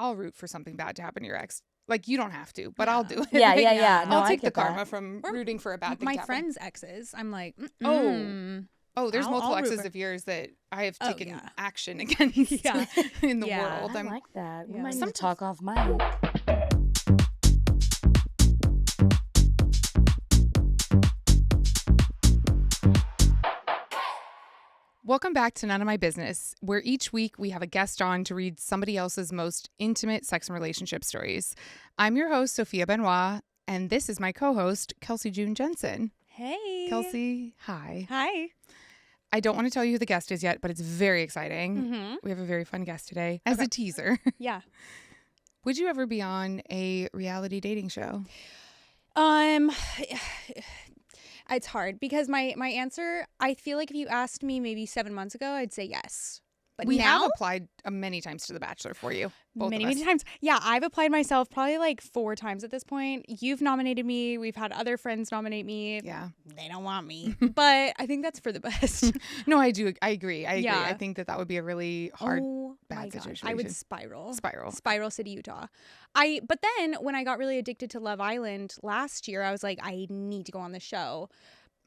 I'll root for something bad to happen to your ex. Like, you don't have to, but I'll do it. Yeah. No, I'll I take the get that. karma from rooting for a bad thing My to happen. friends' exes, I'm like, Oh, there's multiple I'll root exes for- of yours that I have taken yeah. action against in the world. I like that. We Yeah. might need to talk off mic. Welcome back to None of My Business, where each week we have a guest on to read somebody else's most intimate sex and relationship stories. I'm your host, Sophia Benoit, and this is my co-host, Kelsey June Jensen. Hey. Kelsey, hi. Hi. I don't want to tell you who the guest is yet, but it's very exciting. Mm-hmm. We have a very fun guest today. As a teaser, Yeah. would you ever be on a reality dating show? It's hard because my answer, I feel like if you asked me maybe 7 months ago, I'd say yes. But We now, have applied many times to The Bachelor for you. Both many of us. times. Yeah, I've applied myself probably like 4 times at this point. You've nominated me. We've had other friends nominate me. Yeah. They don't want me, but I think that's for the best. No, I do. I agree. Yeah. I think that would be a really hard, Oh bad my gosh, situation. I would spiral. Spiral. City, Utah. But then when I got really addicted to Love Island last year, I was like, I need to go on the show.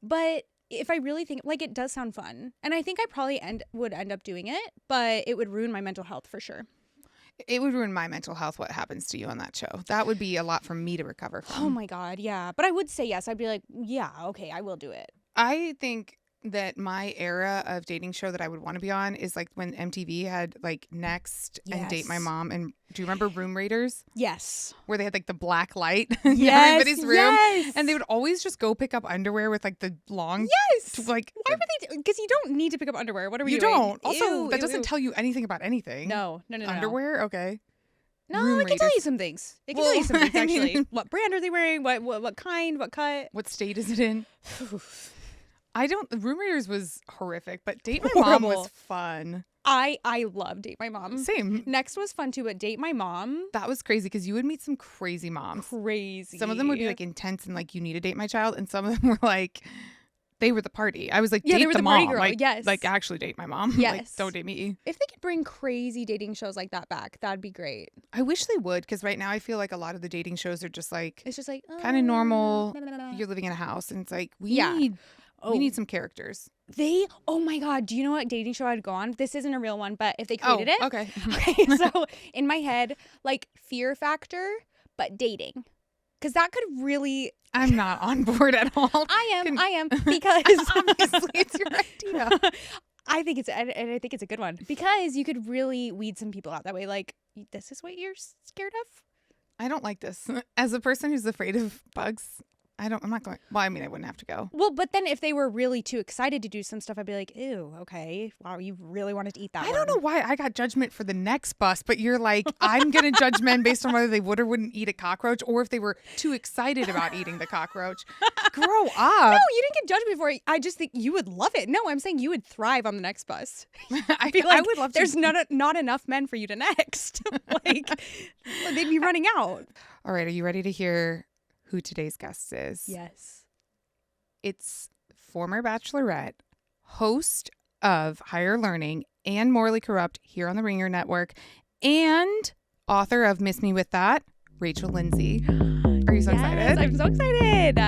But if I really think, like, it does sound fun. And I think I probably would end up doing it, but it would ruin my mental health for sure. It would ruin my mental health what happens to you on that show. That would be a lot for me to recover from. Oh my God, yeah. But I would say yes. I'd be like, yeah, okay, I will do it. I think that my era of dating show that I would want to be on is like when MTV had like Next and Date My Yes. Mom. And do you remember Room Raiders? Yes. Where they had like the black light in Yes, everybody's room. yes. And they would always just go pick up underwear with like the long. Yes. Like, Why would they? Because you don't need to pick up underwear. What are we you doing? don't. Also, Ew, that ew, doesn't ew. tell you anything about anything. No. Underwear? Okay. No, Room it can tell Raiders. you some things. It can Well, tell you some things, I mean- actually. What brand are they wearing? What kind? What cut? What state is it in? Room Raiders was horrific, but Date My Mom was Horrible. fun. I love Date My Mom. Same. Next was fun too, but Date My Mom, That was crazy because you would meet some crazy moms. crazy. Some of them would be like intense and like you need to date my child, and some of them were like they were the party. I was like, Yeah, date they were the the party mom. girl, Like, yes. like actually date my mom. Like, Yes. don't date me. If they could bring crazy dating shows like that back, that'd be great. I wish they would because right now I feel like a lot of the dating shows are just like It's just like kind of normal. blah, blah, blah. You're living in a house, and it's like we Yeah. need Oh. we need some characters. Oh my God, do you know what dating show I'd go on? This isn't a real one, but if they created it. Okay. Okay, so in my head, like Fear Factor, but dating. Because that could really. I'm not on board at all. I am because Obviously, it's your idea. I think it's a good one because you could really weed some people out that way. Like, this is what you're scared of? I don't like this. As a person who's afraid of bugs, I'm not going. Well, I mean, I wouldn't have to go. Well, but then if they were really too excited to do some stuff, I'd be like, ew, okay. Wow, you really wanted to eat that I don't know worm. why I got judgment for the next bus, but you're like, I'm going to judge men based on whether they would or wouldn't eat a cockroach or if they were too excited about eating the cockroach. Grow up. No, you didn't get judged before. I just think you would love it. No, I'm saying you would thrive on the next bus. I Be like, would love to. there's not enough men for you to next. Like, they'd be running out. All right. Are you ready to hear who today's guest is? Yes. It's former Bachelorette, host of Higher Learning and Morally Corrupt here on the Ringer Network, and author of Miss Me With That, Rachel Lindsay. Are you so excited? I'm so excited.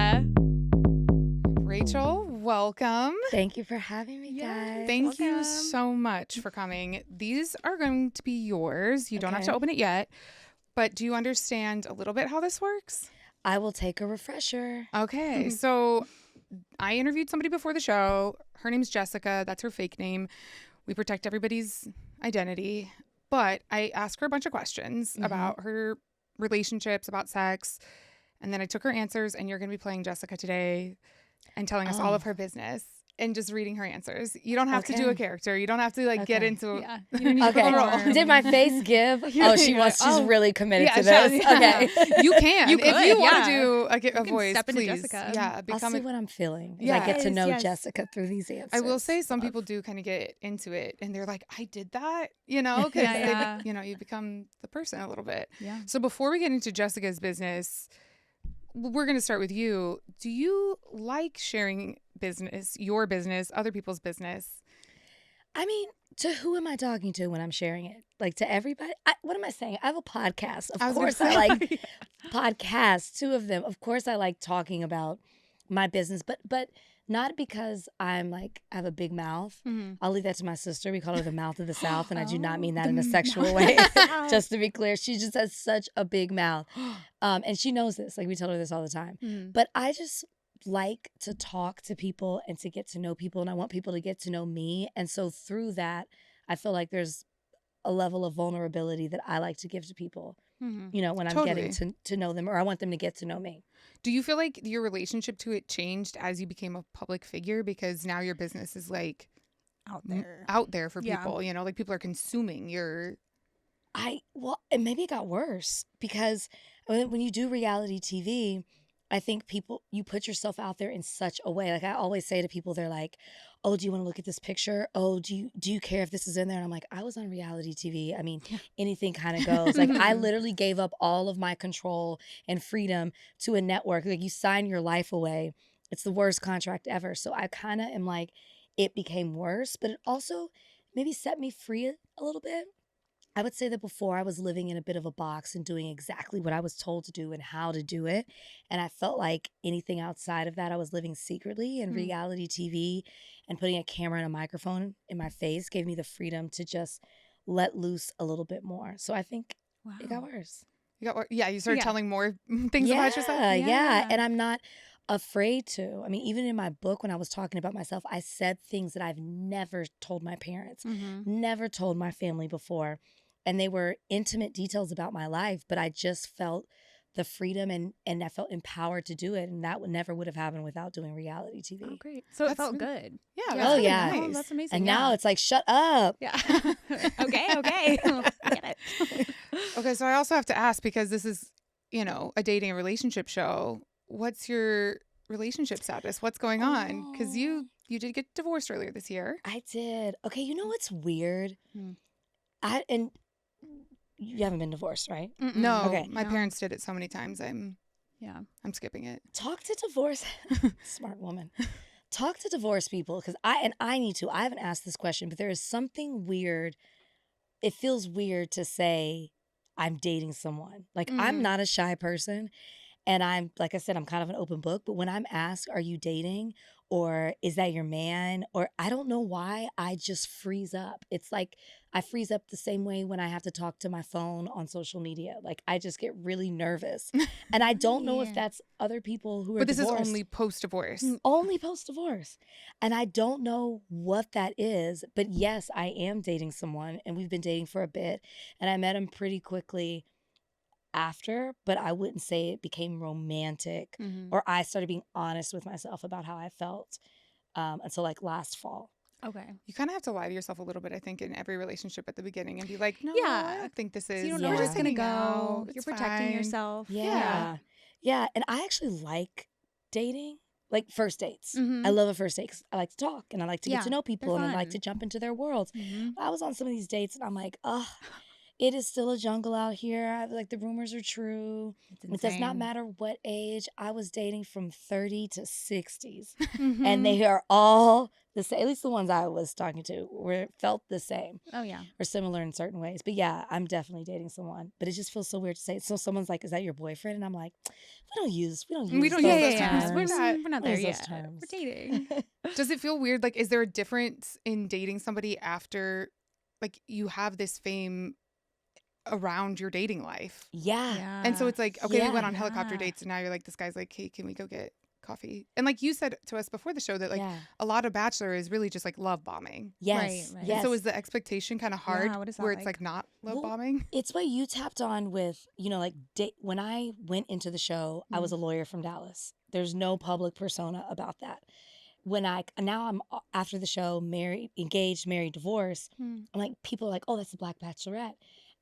Rachel, welcome. Thank you for having me, guys. Thank you welcome. so much for coming. These are going to be yours. You don't have to Okay. open it yet, but do you understand a little bit how this works? I will take a refresher. Okay, so I interviewed somebody before the show. Her name's Jessica. That's her fake name. We protect everybody's identity. But I asked her a bunch of questions about her relationships, about sex. And then I took her answers, and you're going to be playing Jessica today and telling us all of her business and just reading her answers. You don't have to do a character. You don't have to like get Okay. into Yeah. you don't need to Okay. perform. Did my face give? Oh, she's really committed to Yeah, this. yeah. Okay. You can. You if you could, want yeah. to do a can voice, step into please. Jessica. Yeah, I'll become see a, what I'm feeling as I get to Yes, know yes. Jessica through these answers. I will say some people do kind of get into it and they're like, I did that, you know, because Yeah. you know, you become the person a little bit. Yeah. So before we get into Jessica's business, we're going to start with you. Do you like sharing business, your business, other people's business? I mean, to who am I talking to when I'm sharing it? Like to everybody? What am I saying? I have a podcast. Of course I like podcasts, 2 of them. Of course I like talking about my business, but not because I'm like, I have a big mouth. I'll leave that to my sister. We call her the mouth of the South, and I do not mean that in a sexual way. Just to be clear, she just has such a big mouth. And she knows this. Like, we tell her this all the time. But I just like to talk to people and to get to know people, and I want people to get to know me. And so through that, I feel like there's a level of vulnerability that I like to give to people, you know, when I'm getting to know them, or I want them to get to know me. Do you feel like your relationship to it changed as you became a public figure, because now your business is like out there for people, you know, like people are consuming your... Well, and maybe it got worse because when you do reality TV, I think you put yourself out there in such a way. Like I always say to people, they're like, oh, do you want to look at this picture? Oh, do you care if this is in there? And I'm like, I was on reality TV. I mean, anything kind of goes. Like I literally gave up all of my control and freedom to a network. Like you sign your life away. It's the worst contract ever. So I kind of am like, it became worse, but it also maybe set me free a little bit. I would say that before I was living in a bit of a box and doing exactly what I was told to do and how to do it. And I felt like anything outside of that, I was living secretly. And reality TV and putting a camera and a microphone in my face gave me the freedom to just let loose a little bit more. So I think it got worse. You started telling more things about yourself? Yeah. And I'm not afraid to. I mean, even in my book, when I was talking about myself, I said things that I've never told my parents, never told my family before. And they were intimate details about my life, but I just felt the freedom and I felt empowered to do it. And that never would have happened without doing reality TV. Oh, great. So it felt good. Yeah. Oh, yeah. Nice. Oh, that's amazing. And now it's like, shut up. Yeah. Okay. Get it. Okay, so I also have to ask, because this is, you know, a dating and relationship show. What's your relationship status? What's going on? Because you did get divorced earlier this year. I did. Okay, you know what's weird? You haven't been divorced, right? No. Okay. My parents did it so many times. I'm skipping it. Talk to divorce. Smart woman. Talk to divorced people, because I need to. I haven't asked this question, but there is something weird. It feels weird to say I'm dating someone. Like I'm not a shy person. And I'm, like I said, I'm kind of an open book. But when I'm asked, are you dating? Or is that your man? Or I don't know why, I just freeze up. It's like I freeze up the same way when I have to talk to my phone on social media. Like I just get really nervous. And I don't know if that's other people who are But this divorced. is only post-divorce. Only post-divorce. And I don't know what that is. But yes, I am dating someone. And we've been dating for a bit. And I met him pretty quickly after, but I wouldn't say it became romantic or I started being honest with myself about how I felt until like last fall. Okay. You kind of have to lie to yourself a little bit, I think, in every relationship at the beginning and be like, no, Yeah. I don't think this is. So you don't know We're where just it's going to hanging go. out. You're It's protecting fine. yourself. Yeah. And I actually like dating, like first dates. I love a first date 'cause I like to talk and I like to get to know people and I like to jump into their worlds. I was on some of these dates and I'm like, it is still a jungle out here. I like the rumors are true. It does not matter what age. I was dating from 30 to 60s. And they are all the same. At least the ones I was talking to felt the same. Oh, yeah. Or similar in certain ways. But yeah, I'm definitely dating someone. But it just feels so weird to say it. So someone's like, is that your boyfriend? And I'm like, we don't use those terms. We're not there yet. Terms. We're dating. Does it feel weird? Like, is there a difference in dating somebody after, like, you have this fame around your dating life? Yeah. And so it's like, okay, we went on helicopter dates and now you're like, this guy's like, hey, can we go get coffee? And like you said to us before the show that like a lot of Bachelor is really just like love bombing. Yes. Right. Yes. And so is the expectation kind of hard what is that where it's like not love bombing? It's what you tapped on with, you know, like when I went into the show, I was a lawyer from Dallas. There's no public persona about that. Now I'm after the show, married, engaged, married, divorced. I'm like, people are like, oh, that's the Black Bachelorette.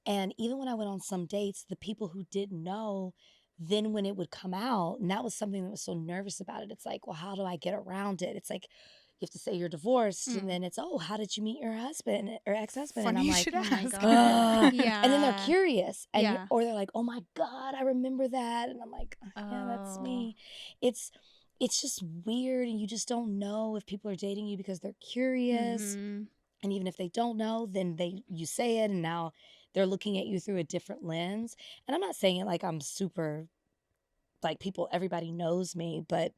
And even when I went on some dates, the people who didn't know, then when it would come out, and that was something that was so nervous about it. It's like, well, how do I get around it? It's like, you have to say you're divorced, and then it's, oh, how did you meet your husband or ex-husband? Funny and I'm you like, should oh my ask. God. Yeah. And then they're curious, and or they're like, oh my God, I remember that, and I'm like, yeah, that's me. It's just weird, and you just don't know if people are dating you because they're curious. And even if they don't know, then you say it, and now they're looking at you through a different lens. And I'm not saying it like I'm super, like everybody knows me, but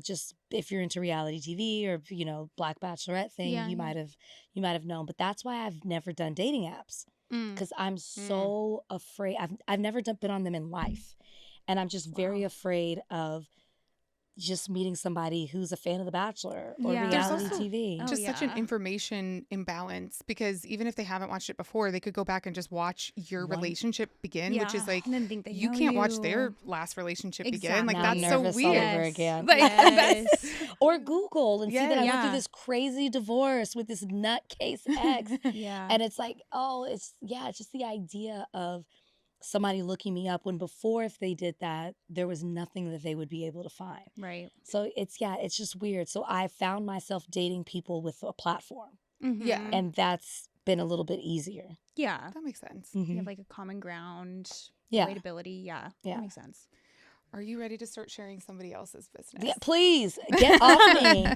just if you're into reality TV or Black Bachelorette thing, Yeah, you yeah. might have known. But that's why I've never done dating apps, because I'm so afraid. I've never been on them in life, and I'm just very afraid of just meeting somebody who's a fan of The Bachelor or Yeah. There's reality also TV. just such an information imbalance, because even if they haven't watched it before, they could go back and just watch your relationship begin, which is like, and then think they you know can't watch their last relationship begin. Like, Now that's I'm so nervous all weird. over again. Like, Yes. Or Google and see that I went through Yeah. this crazy divorce with this nutcase ex. Yeah. And it's like, it's just the idea of somebody looking me up when before, if they did that, there was nothing that they would be able to find. Right. So it's just weird. So I found myself dating people with a platform, yeah, and that's been a little bit easier. Yeah. that makes sense. You Mhm. have like a common ground, Yeah. relatability. Yeah. Yeah. That makes sense. Are you ready to start sharing somebody else's business? Yeah, please get off me.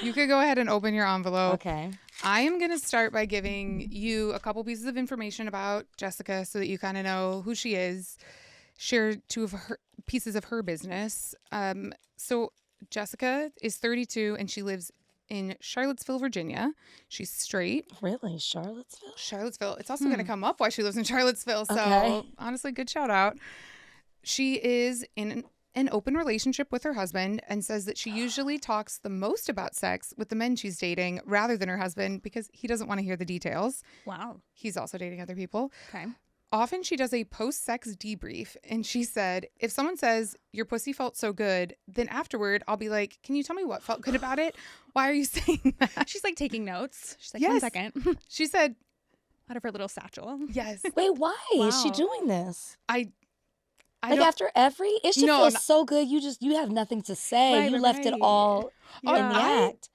You could go ahead and open your envelope. Okay. I am going to start by giving you a couple pieces of information about Jessica so that you kind of know who she is. Share two of her pieces of her business. So Jessica is 32 and she lives in Charlottesville, Virginia. She's straight. Really? Charlottesville? Charlottesville. It's also going to come up why she lives in Charlottesville. So Okay. honestly, good shout out. She is in an open relationship with her husband and says that she usually talks the most about sex with the men she's dating rather than her husband because he doesn't want to hear the details. Wow. He's also dating other people. Okay. Often she does a post-sex debrief, and she said, if someone says, your pussy felt so good, then afterward, I'll be like, can you tell me what felt good about it? Why are you saying that? She's like taking notes. She's like, Yes. 1 second. She said, Out of her little satchel. yes. Wait, why is she Wow. doing this? I Like don't, after every, it should No, feel no. so good. You have nothing to say. Right, You right, left it right. all in the Yeah. act.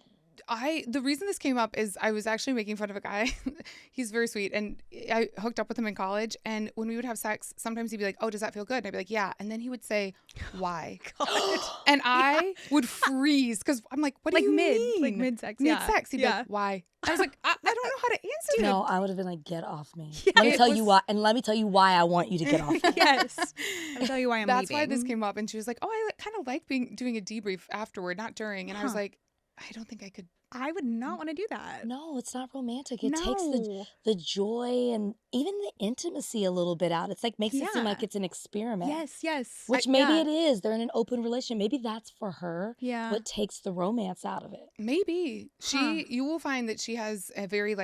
the reason this came up is I was actually making fun of a guy. He's very sweet. And I hooked up with him in college. And when we would have sex, sometimes he'd be like, oh, does that feel good? And I'd be like, yeah. And then he would say, why? And I would freeze because I'm like, what Like do you mid- mean? like mid-sex, yeah. Mid-sex. He'd be Yeah. like, why? I was like, I don't know how to answer No, that. I would have been like, get off me. Yeah, Let me it tell you was- why, and let me tell you why I want you to get off me. Yes. I'll tell you why I'm That's leaving. why this came up. And she was like, oh, I kind of like doing a debrief afterward, not during. And I was Huh. like, I don't think I could. I would not want to do that. No, it's not romantic. It takes No. the joy and even the intimacy a little bit out. It's like makes it seem Yeah. like it's an experiment. Yes. Which maybe yeah. it is. They're in an open relationship. Maybe that's for her. Yeah. What takes the romance out of it. Maybe Huh. you will find that she has a very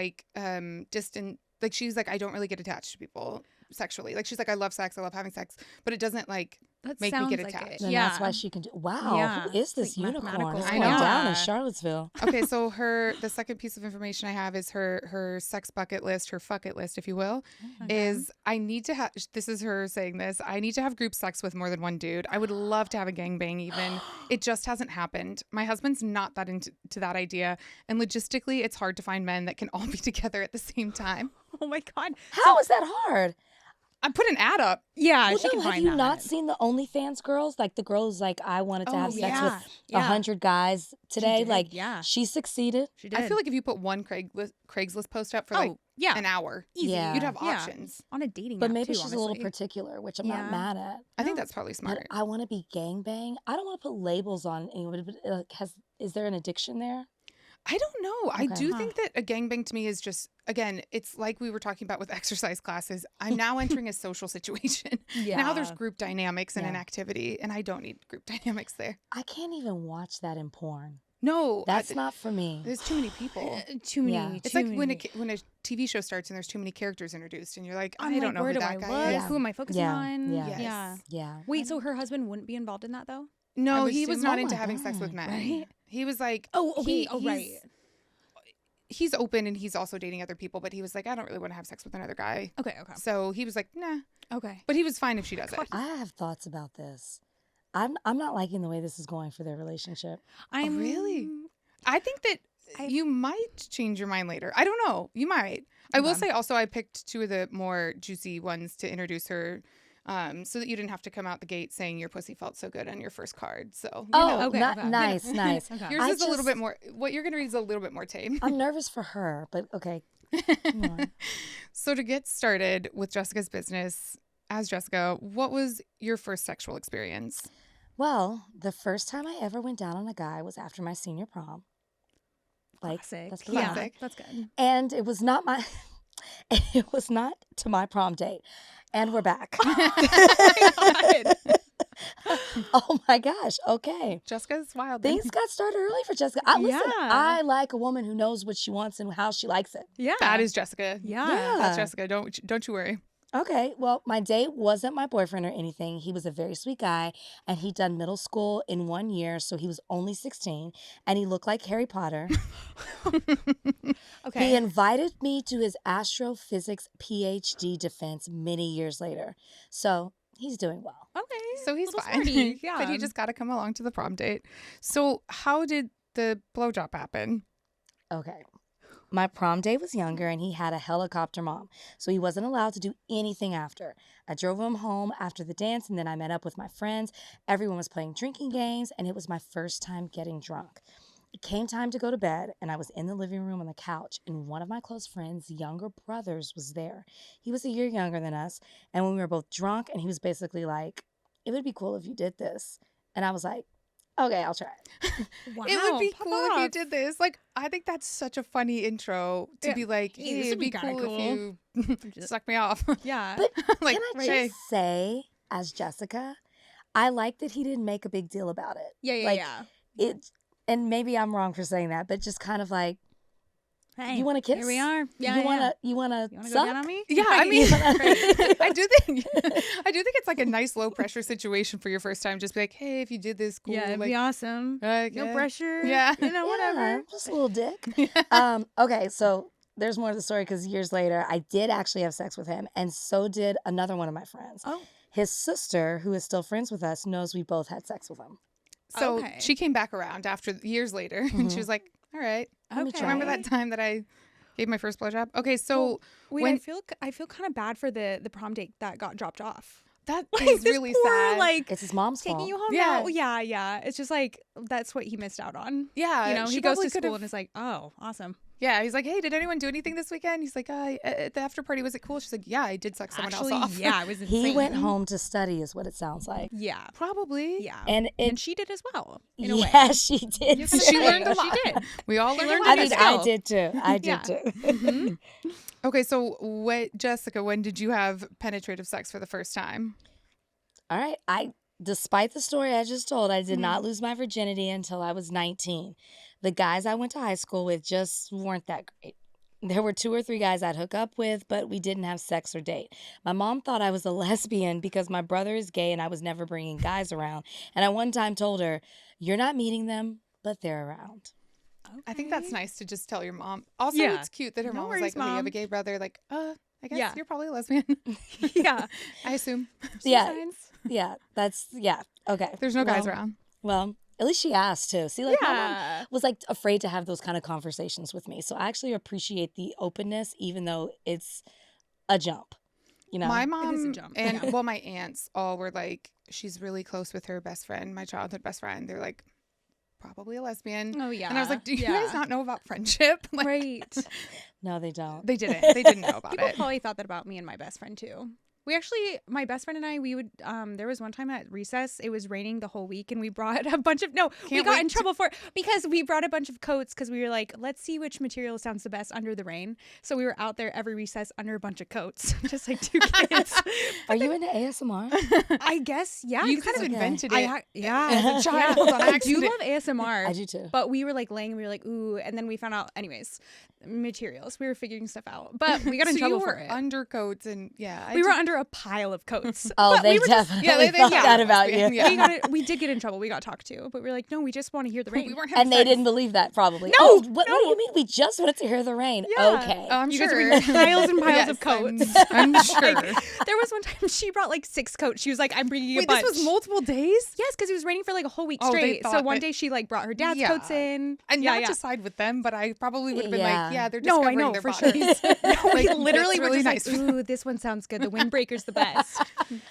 distant, like she's like, I don't really get attached to people sexually. Like she's like, I love sex, I love having sex, but it doesn't like That make me sounds get like attached. it. And Yeah. that's why she can do. Wow, Yeah. who is It's this like unicorn? mathematical. It's I going know. down in Yeah. Charlottesville. Okay, so the second piece of information I have is her sex bucket list, her fuck it list, if you will, is I need to have, this is her saying this, I need to have group sex with more than one dude. I would love to have a gangbang even. It just hasn't happened. My husband's not that into that idea. And logistically, it's hard to find men that can all be together at the same time. Oh my God. How is that hard? I put an ad up. Yeah, Well, she can no, have find you that. not seen the OnlyFans girls? Like the girls, like I wanted to Oh, have sex yeah. with Yeah. 100 guys today. did, Like yeah. she succeeded. She did. I feel like if you put one Craigslist post up for like yeah. an hour, Easy. Yeah. you'd have Yeah. options. On a dating But app, maybe too, she's a little honestly. particular, which I'm Yeah. not mad at. I think No. that's probably But smart. I want to be gangbang. I don't want to put labels on anyone. But is there an addiction there? I don't know. I Okay. do Huh. think that a gangbang to me is just, again, it's like we were talking about with exercise classes. I'm now entering a social situation. Now there's group dynamics in an Yeah. activity, and I don't need group dynamics there. I can't even watch that in porn. No, That's not for me. There's too many people. Too many. Yeah. It's too like when many. when a TV show starts and there's too many characters introduced, and you're like, I'm I don't like, know where who do that I guy look? is. Yeah. Who am I focusing Yeah. on? Yeah. Yes. Yeah. Yeah. Wait, so her husband wouldn't be involved in that though? No, would he was assume- not Oh into my having sex with God. men. Right? He was like, Oh, okay. he- Oh, right. He's open and he's also dating other people, but he was like, I don't really want to have sex with another guy. Okay. Okay. So he was like, nah. Okay. But he was fine if she does it. I have thoughts about this. I'm not liking the way this is going for their relationship. I'm really? I think that you might change your mind later. I don't know. You might. I will Okay. say also I picked two of the more juicy ones to introduce her so that you didn't have to come out the gate saying your pussy felt so good on your first card. So, you Oh, know. okay, okay. nice. Okay. Yours I is a little just- bit more, what you're going to read is a little bit more tame. I'm nervous for her, but okay. Come on. So to get started with Jessica's business, as Jessica, what was your first sexual experience? Well, the first time I ever went down on a guy was after my senior prom. Like, Classic. that's Yeah, classic. that's good. And it was not my, it was not to my prom date. And we're back. Oh my gosh. Okay. Jessica's wild. Things got started early for Jessica. Listen, Yeah. I like a woman who knows what she wants and how she likes it. Yeah. That is Jessica. Yeah. That's Jessica. Don't you worry. Okay, well, my date wasn't my boyfriend or anything. He was a very sweet guy, and he'd done middle school in 1 year, so he was only 16, and he looked like Harry Potter. Okay. He invited me to his astrophysics PhD defense many years later, so he's doing well. Okay. So he's Little fine. smarty, yeah. But he just got to come along to the prom date. So how did the blowjob happen? Okay. My prom date was younger and he had a helicopter mom, so he wasn't allowed to do anything after. I drove him home after the dance and then I met up with my friends. Everyone was playing drinking games and it was my first time getting drunk. It came time to go to bed and I was in the living room on the couch and one of my close friends' younger brothers was there. He was a year younger than us, and when we were both drunk and he was basically like, "It would be cool if you did this." And I was like, "Okay, I'll try it." Wow, It would be pop cool if you off. did this. Like, I think that's such a funny intro to Yeah. be like, Hey, hey, this it'd would be be kinda cool if you suck me off. Yeah. But Like, Can I hey, just say, as Jessica, I like that he didn't make a big deal about it. yeah. like, Yeah. It, and maybe I'm wrong for saying that, but just kind of like, Hey, you want to kiss? Here we are. Yeah. you yeah. want to You want to suck? go down on me? yeah, I mean, Right. I do think it's like a nice low pressure situation for your first time. Just be like, hey, if you did this, cool. Yeah, it'd like, be awesome. like, No yeah. pressure. Yeah. You know, whatever. Yeah, just a little dick. Okay, so there's more to the story because years later, I did actually have sex with him, and so did another one of my friends. Oh. His sister, who is still friends with us, knows we both had sex with him. So Okay. she came back around after years later, and she was like, all right, Let me Okay. try remember that time that I gave my first blowjob? Okay, so Wait, when I feel kind of bad for the prom date that got dropped off. that Like, is this really poor, sad. Like It's his mom's taking fault. you home Yeah. now. Yeah, yeah. It's just like that's what he missed out on. yeah, You know, she he goes probably to school could've- and is like, oh, awesome. Yeah, he's like, hey, did anyone do anything this weekend? He's like, the after party, was it cool? She's like, yeah, I did suck someone Actually, else off. yeah, it was insane. He went home to study, is what it sounds like. Yeah, Probably. yeah. And And it, she did as well. In a way. yeah, she did. You too. gotta She say, learned a She lot. did. We all learned learned a I lot. mean, Good I skill. did too. I did Yeah. too. Mhm. Okay, so Jessica, when did you have penetrative sex for the first time? All right. Despite the story I just told, I did not lose my virginity until I was 19. The guys I went to high school with just weren't that great. There were 2 or 3 guys I'd hook up with, but we didn't have sex or date. My mom thought I was a lesbian because my brother is gay and I was never bringing guys around. And I one time told her, "You're not meeting them, but they're around." I think that's nice to just tell your mom. Also, Yeah. it's cute that her No mom was worries, like, oh, you have a Mom. gay brother. Like, I guess Yeah. you're probably a lesbian. Yeah. I assume. Yeah. Signs. Yeah, yeah. Okay. There's no guys Well, around. Well, at least she asked too. See, like my mom Yeah. was like afraid to have those kind of conversations with me. So I actually appreciate the openness, even though it's a jump. You know, My is a mom jump, and yeah. well, my aunts all were like, she's really close with her best friend, my childhood best friend. They're like, probably a lesbian. Oh yeah. And I was like, do you Yeah. guys not know about friendship? Like, Right. no, they don't. They didn't. They didn't know about People it. probably thought that about me and my best friend too. We actually, my best friend and I, we would, there was one time at recess, it was raining the whole week and we brought a bunch of, we Can't got wait in to- trouble for it because we brought a bunch of coats because we were like, let's see which material sounds the best under the rain. So we were out there every recess under a bunch of coats, just like 2 kids. Are you into ASMR? I guess, yeah. You 'cause kind of it's- invented I it. yeah. As a child on I do accident. love ASMR. I do too. But we were like laying and we were like, ooh. And then we found out, anyways, materials. We were figuring stuff out. But we got in So trouble you for were it. undercoats and yeah. We were under a pile of coats. Oh, But they we were just- definitely they thought yeah, that about you. lesbian, yeah. we did get in trouble. We got talked to. But we were like, no, we just want to hear the rain. We weren't having And they sex. didn't believe that, probably. No, Oh, what do no. you mean? We just wanted to hear the rain. Yeah. Okay. I'm You sure. guys were bringing piles and piles Yes, of coats. I'm sure. Like, there was one time she brought like 6 coats. She was like, I'm bringing a Wait, bunch. this was multiple days? Yes, because it was raining for like a whole week Oh, they straight. So thought one that- day she like brought her dad's Yeah. coats in. And yeah, not yeah. to side with them, but I probably would have been Yeah. like, yeah, they're No, I discovering know their for sure. bodies. We Like, literally that's were really just nice. like, ooh, this one sounds good. The windbreak icebreaker's the best.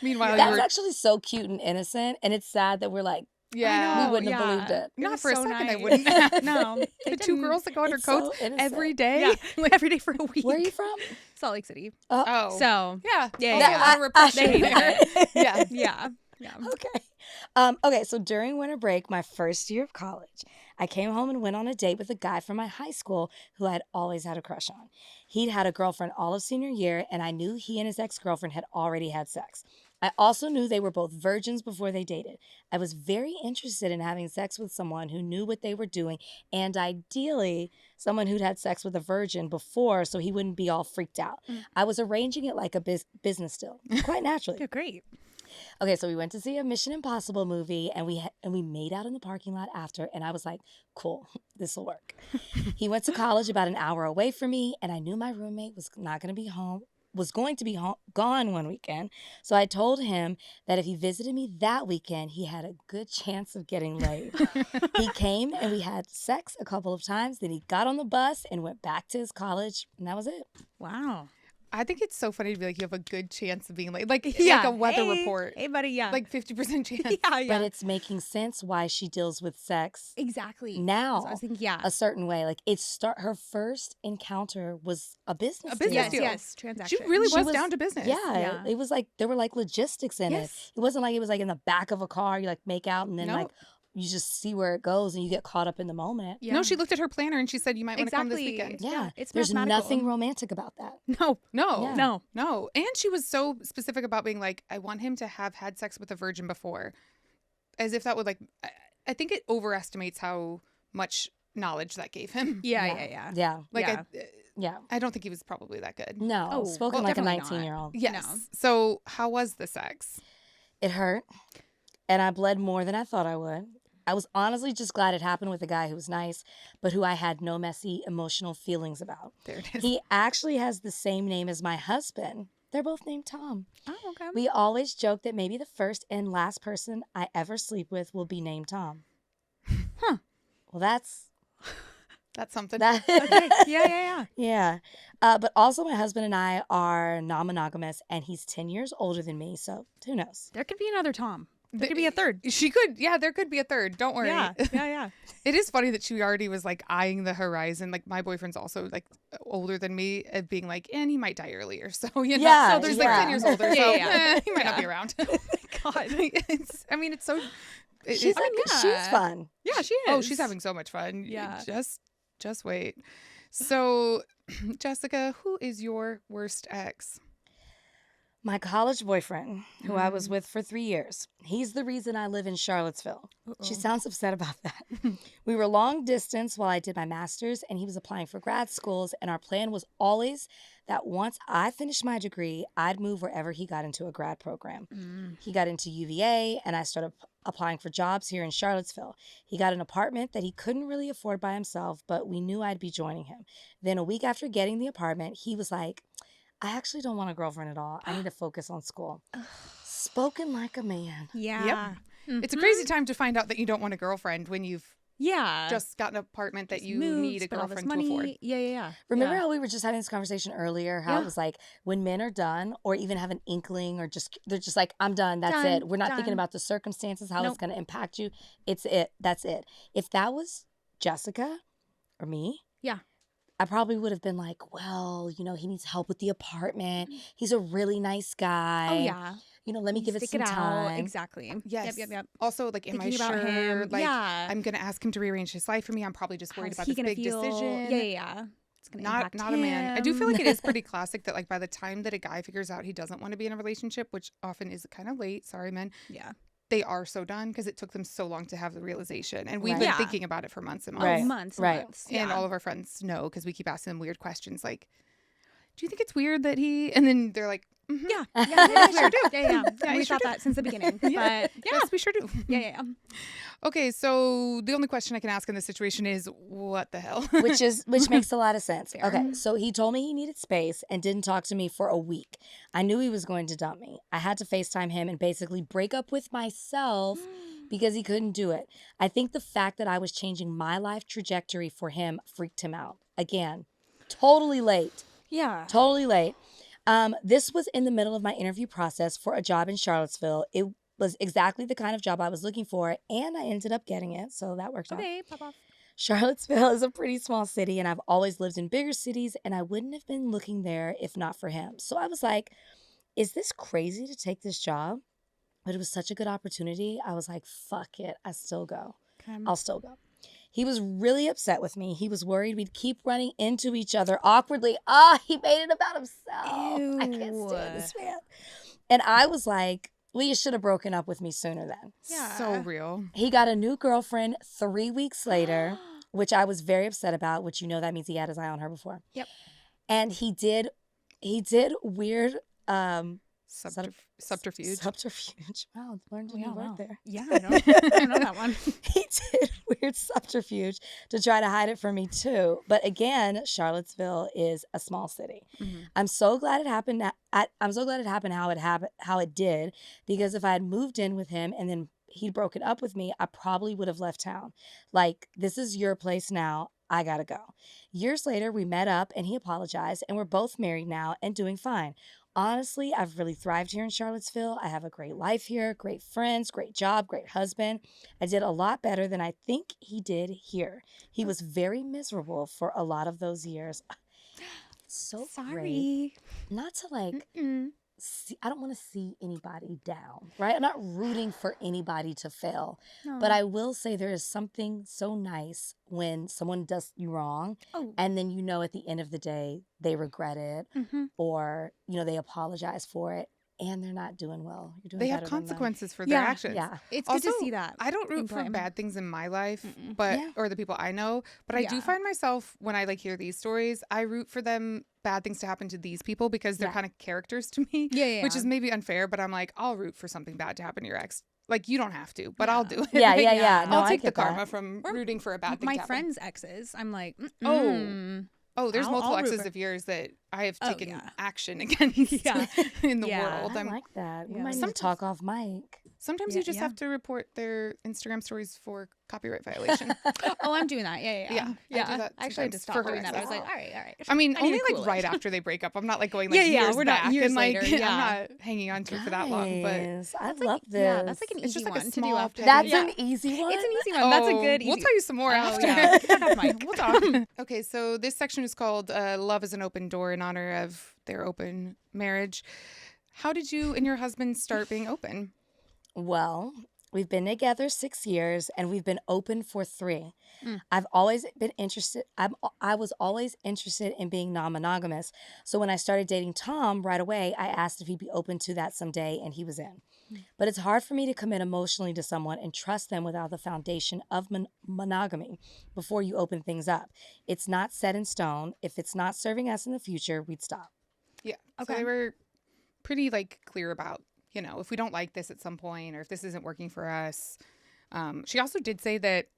Meanwhile, you That's were actually so cute and innocent, and it's sad that we're like, yeah. we wouldn't have believed it. It Not was for a so second, I nice. wouldn't have. No. The two girls that go under It's coats so innocent. every day. Yeah. Like every day for a week. Where are you from? Salt Lake City. Oh, So, yeah, Yeah, Also yeah. a lot of repression They hate there. Yeah, yeah. Yeah. Okay. Okay, so during winter break, my first year of college, I came home and went on a date with a guy from my high school who I'd always had a crush on. He'd had a girlfriend all of senior year, and I knew he and his ex-girlfriend had already had sex. I also knew they were both virgins before they dated. I was very interested in having sex with someone who knew what they were doing, and ideally, someone who'd had sex with a virgin before so he wouldn't be all freaked out. I was arranging it like a business deal, quite naturally. Yeah, great. Okay, so we went to see a Mission Impossible movie, and we made out in the parking lot after, and I was like, cool, this will work. He went to college about an hour away from me, and I knew my roommate was going to be gone one weekend. So I told him that if he visited me that weekend, he had a good chance of getting laid. He came and we had sex a couple of times. Then he got on the bus and went back to his college, and that was it. Wow. I think it's so funny to be like, you have a good chance of being late. Like Yeah. a weather Hey, report. Hey, buddy. Yeah. Like 50% chance. yeah. But it's making sense why she deals with sex exactly. now So I was thinking, yeah. a certain way. Like her first encounter was a business A business deal. yes, deal. yes. She Transaction. really She was down to business. Yeah, Yeah. it was like there were like logistics in Yes. it. It wasn't like it was like in the back of a car. You like make out and then No. like you just see where it goes and you get caught up in the moment. Yeah. No, she looked at her planner and she said, you might want to come this Exactly. weekend. Yeah, it's there's mathematical. nothing romantic about that. No. No, Yeah. No. no. And she was so specific about being like, I want him to have had sex with a virgin before. As if that would like, I think it overestimates how much knowledge that gave him. Yeah. Yeah, Like, Yeah. yeah. I don't think he was probably that good. No, Oh, spoken well, like a definitely not. 19-year-old. Yes. No. So how was the sex? It hurt, and I bled more than I thought I would. I was honestly just glad it happened with a guy who was nice, but who I had no messy emotional feelings about. There it is. He actually has the same name as my husband. They're both named Tom. Oh, okay. We always joke that maybe the first and last person I ever sleep with will be named Tom. Huh. Well, that's That's something. that. Okay. Yeah. Yeah. But also, my husband and I are non-monogamous, and he's 10 years older than me, so who knows? There could be another Tom. There could be a third. She could. Yeah, there could be a third. Don't worry. Yeah. It is funny that she already was like eyeing the horizon. Like my boyfriend's also like older than me, of being like, and he might die earlier. So you know, Yeah, so there's like 10 years older. So Yeah. he might not be around. God. It's so. She's yeah. fun. Yeah, she is. Oh, she's having so much fun. Yeah. Just wait. So, Jessica, who is your worst ex? My college boyfriend, who I was with for 3 years. He's the reason I live in Charlottesville. She sounds upset about that. We were long distance while I did my master's, and he was applying for grad schools, and our plan was always that once I finished my degree, I'd move wherever he got into a grad program. He got into UVA, and I started applying for jobs here in Charlottesville. He got an apartment that he couldn't really afford by himself, but we knew I'd be joining him. Then a week after getting the apartment, he was like, I actually don't want a girlfriend at all. I need to focus on school. Spoken like a man. Yeah. It's a crazy time to find out that you don't want a girlfriend when you've Yeah. just got an apartment that Just you moved, need a spent all this girlfriend to afford. money. Yeah. Remember Yeah. how we were just having this conversation earlier? How Yeah. it was like when men are done or even have an inkling or they're just like, I'm done. That's Done, it. We're not thinking done. about the circumstances, how Nope. it's going to impact you. It's it. That's it. If that was Jessica or me, Yeah. I probably would have been like, well, he needs help with the apartment. He's a really nice guy. Oh, yeah. Let me give it Stick some out. time. Exactly. Yes. Yep. Also, like, am I Thinking about sure? him. Like, Yeah. I'm gonna ask him to rearrange his life for me. I'm probably just worried How's about he this gonna big feel? decision. Yeah. It's gonna impact Not a man. I do him. feel like it is pretty classic that like by the time that a guy figures out he doesn't want to be in a relationship, which often is kind of late. Sorry, men. Yeah. They are so done because it took them so long to have the realization, and we've Right. been Yeah. thinking about it for months and Oh, months. Right. months. Right. Months. And Yeah. all of our friends know because we keep asking them weird questions like, "Do you think it's weird that he?" And then they're like, "Mhm." Yeah. I sure do. Yeah. Yeah, we you sure thought do. that since the beginning. Yeah. But Yes, we sure do. yeah. Okay, so the only question I can ask in this situation is, what the hell? which makes a lot of sense. Fair. Okay, so he told me he needed space and didn't talk to me for a week. I knew he was going to dump me. I had to FaceTime him and basically break up with myself because he couldn't do it. I think the fact that I was changing my life trajectory for him freaked him out. Again, totally late. Yeah. Totally late. This was in the middle of my interview process for a job in Charlottesville. It was exactly the kind of job I was looking for, and I ended up getting it, so that worked out. Okay, pop off. Charlottesville is a pretty small city, and I've always lived in bigger cities, and I wouldn't have been looking there if not for him. So I was like, is this crazy to take this job? But it was such a good opportunity. I was like, fuck it. I still go. Okay. I'll still go. He was really upset with me. He was worried we'd keep running into each other awkwardly. He made it about himself. Ew. I can't stand this man. And I was like, well, you should have broken up with me sooner then. Yeah. So real. He got a new girlfriend 3 weeks later, which I was very upset about, which that means he had his eye on her before. Yep. And he did weird Subterfuge. Subterfuge. Wow, learned a new word there. Yeah, I don't know that one. He did weird subterfuge to try to hide it from me too. But again, Charlottesville is a small city. Mm-hmm. I'm so glad it happened. I'm so glad it happened how it did, because if I had moved in with him and then he'd broken up with me, I probably would have left town. Like, this is your place now. I gotta go. Years later, we met up and he apologized, and we're both married now and doing fine. Honestly, I've really thrived here in Charlottesville. I have a great life here, great friends, great job, great husband. I did a lot better than I think he did here. He was very miserable for a lot of those years. So Sorry. great. Not to like, I don't want to see anybody down, right? I'm not rooting for anybody to fail. No. But I will say there is something so nice when someone does you wrong, and then at the end of the day, they regret it, or, they apologize for it, and they're not doing well. You're doing They better have than them. consequences for their actions. Yeah. It's Also, good to see that. I don't root for bad things in my life, but or the people I know, but I do find myself, when I hear these stories, I root for them bad things to happen to these people because they're kind of characters to me, which is maybe unfair, but I'm like, I'll root for something bad to happen to your ex. Like, you don't have to, but I'll do it. Yeah. No, I'll take the get that. karma from rooting for a bad thing My to happen. friends' exes, I'm like, Oh, there's multiple I'll root exes for- of yours that I have taken yeah. action against in the world. I like that. We Yeah. might need to talk off mic. Sometimes you just have to report their Instagram stories for copyright violation. Oh, I'm doing that. Yeah. I do that Actually, I sometimes just for stopped her doing that. I was exes. like, all right. I mean, I need only to cool it. right after they break up. I'm not going Yeah, years we're not back years and later, I'm yeah. not hanging on to it for that long. But Guys, I love this. Yeah, that's like an It's easy just like a one to do small after. That's yeah. an easy one. It's an easy one. That's a good. We'll easy- tell you some more Oh, after. yeah. Talk off mic. We'll talk. Okay, so this section is called "Love is an Open Door" in honor of their open marriage. How did you and your husband start being open? Well, we've been together 6 years and we've been open for 3. I've always been interested. I was always interested in being non-monogamous. So when I started dating Tom right away, I asked if he'd be open to that someday, and he was in. But it's hard for me to commit emotionally to someone and trust them without the foundation of monogamy before you open things up. It's not set in stone. If it's not serving us in the future, we'd stop. Yeah. Okay. So they were pretty clear about, if we don't like this at some point or if this isn't working for us. She also did say that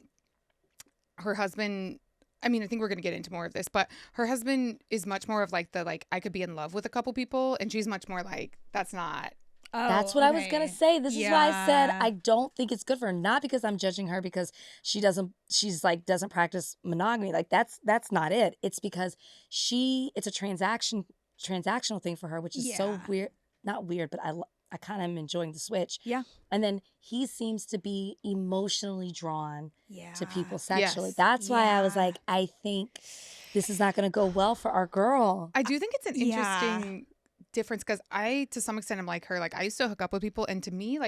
her husband, I think we're going to get into more of this, but her husband is much more of I could be in love with a couple people, and she's much more that's not. That's what I was going to say. This is why I said I don't think it's good for her. Not because I'm judging her because she's doesn't practice monogamy. That's not it. It's because it's a transactional thing for her, which is so weird. Not weird, but I kind of am enjoying the switch. Yeah. And then he seems to be emotionally drawn to people sexually. Yes. That's why I was like, I think this is not going to go well for our girl. I do think it's an interesting difference because I, to some extent, am like her. I used to hook up with people, and to me,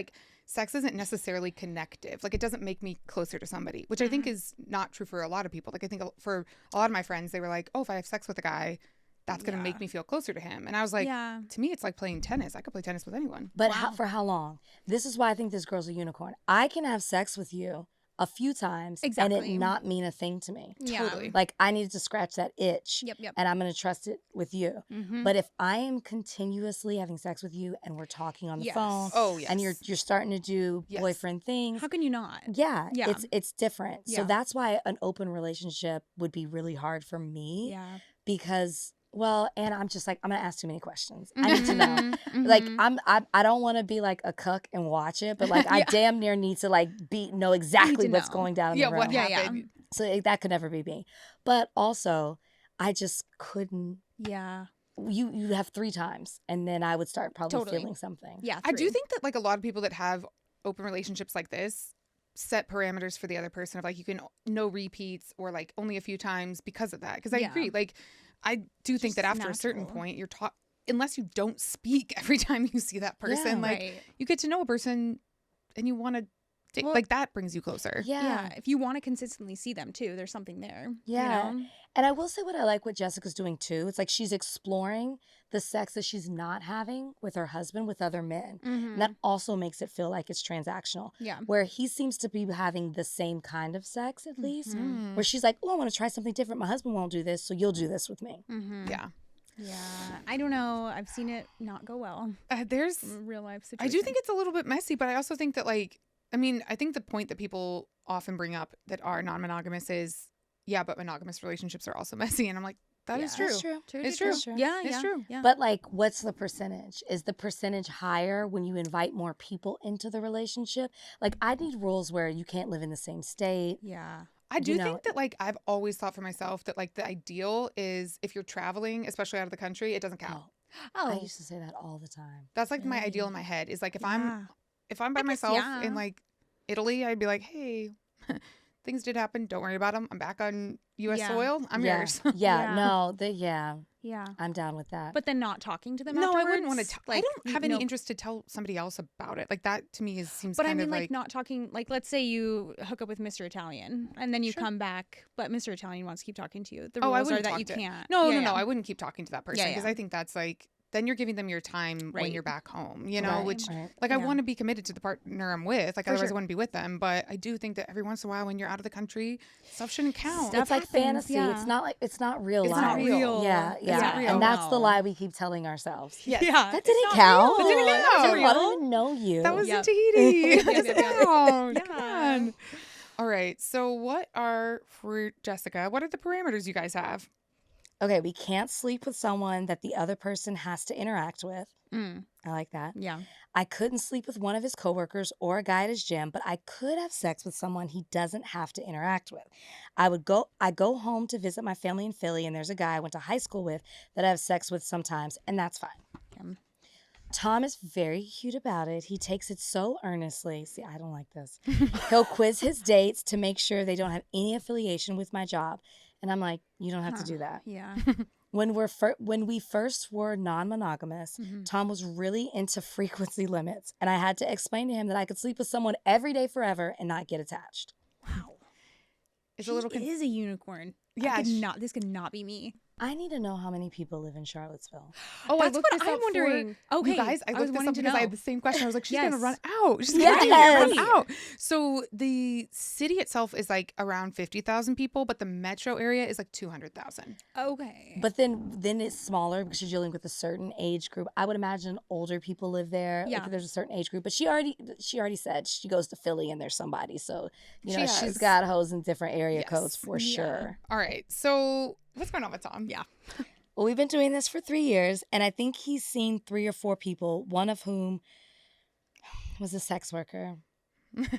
sex isn't necessarily connective. It doesn't make me closer to somebody, which I think is not true for a lot of people. I think for a lot of my friends, they were like, oh, if I have sex with a guy, that's going to make me feel closer to him. And I was like, to me, it's like playing tennis. I could play tennis with anyone. But for how long? This is why I think this girl's a unicorn. I can have sex with you a few times and it not mean a thing to me. Yeah. Totally. I needed to scratch that itch. Yep. And I'm going to trust it with you. But if I am continuously having sex with you and we're talking on the phone, and you're starting to do boyfriend things, How can you not? yeah. It's different. So Yeah. that's why an open relationship would be really hard for me Yeah. because, and I'm just I'm going to ask too many questions. I need to know. I don't want to be a cuck and watch it, but I damn near need to know exactly what's know. going down in the room. What happened? So that could never be me. But also, I just couldn't. Yeah. you have 3 times, and then I would start probably Totally. feeling something. Yeah, I do 3. think that like a lot of people that have open relationships like this set parameters for the other person of like you can no repeats or like only a few times because of that. Because I Yeah. agree. Like I do think that Just after a certain natural. point, you're taught unless you don't speak every time you see that person, Yeah. like Right. you get to know a person and you want to Well, like that brings you closer. Yeah. If you want to consistently see them too, there's something there. Yeah. You know? And I will say what I like what Jessica's doing too. It's like she's exploring the sex that she's not having with her husband with other men. Mhm. And that also makes it feel like it's transactional. Yeah. Where he seems to be having the same kind of sex at least. Mm. Where she's like, oh, I want to try something different. My husband won't do this, so you'll do this with me. Mm-hmm. Yeah. Yeah. I don't know. I've seen it not go well. There's From a real life I situation. do think it's a little bit messy, but I also think that like I mean, I think the point that people often bring up that are non-monogamous is yeah, but monogamous relationships are also messy, and I'm like that is Yeah. true. That's true. It's true. true. Yeah. It's yeah. true. Yeah. But like, what's the percentage? Is the percentage higher when you invite more people into the relationship? Like, I need rules where you can't live in the same state. yeah. I do You know- think that like I've always thought for myself that like the ideal is if you're traveling, especially out of the country, it doesn't count. I Oh. used to say that all the time. That's like my ideal in Really? my head is like if yeah. I'm by I guess, myself yeah. in like Italy, I'd be like, hey, things did happen. Don't worry about them. I'm back on U.S. Yeah. soil. I'm yeah. yours. Yeah. Yeah, I'm down with that. But then not talking to them No, I afterwards? wouldn't want to tell. I Like, don't have any no. interest to tell somebody else about it. Like that to me seems But I kind mean, of like, not talking, like, let's say you hook up with Mr. Italian and then you Sure. come back, but Mr. Italian wants to keep talking to you. The Oh, I rules are wouldn't that talk you to- can't. No, Yeah, no, no. yeah. I wouldn't keep talking to that person Yeah, because yeah. I think that's like then you're giving them your time when Right. you're back home. You know, Right, which right. like I Yeah. want to be committed to the partner I'm with. Like For otherwise sure. I wouldn't be with them. But I do think that every once in a while when you're out of the country, stuff shouldn't count. Stuff It's like happens, fantasy. yeah. It's not like it's not real It's life. not real. Yeah, It's yeah. not real. And that's the No. lie we keep telling ourselves. Yes. Yeah. That it's didn't not count. real. That didn't That's count. not I don't real. even know you. That was Yep. in Tahiti. Yep, Doesn't yep, yep. count. Yeah. Come on. All right. So what are for Jessica? What are the parameters you guys have? Okay, we can't sleep with someone that the other person has to interact with. Mm, I like that. yeah. I couldn't sleep with one of his coworkers or a guy at his gym, but I could have sex with someone he doesn't have to interact with. I go home to visit my family in Philly, and there's a guy I went to high school with that I have sex with sometimes, and that's fine. Okay. Tom is very cute about it. He takes it so earnestly. See, I don't like this. He'll quiz his dates to make sure they don't have any affiliation with my job. And I'm like, you don't have to do that. Yeah. When we first were non-monogamous, Mhm. Tom was really into frequency limits, and I had to explain to him that I could sleep with someone every day forever and not get attached. Wow. It's She a little is a unicorn. Yeah, This could not be me. I need to know how many people live in Charlottesville. Oh, I That's looked what this I'm up for- wondering. Okay, You guys, I was looked this wanting up to because I know. had the same question. I was like, she's gonna Yes. run out. She's Yes. gonna run out. So the city itself is like around 50,000 people, but the metro area is like 200,000. Okay. But then it's smaller because you're dealing with a certain age group. I would imagine older people live there. Yeah. Like there's a certain age group. But she already said she goes to Philly and there's somebody. So She she's has. got hoes in different area Yes. codes for Yeah. sure. All right. So what's going on with Tom? Yeah. Well, we've been doing this for 3 years, and I think he's seen 3 or 4 people, one of whom was a sex worker.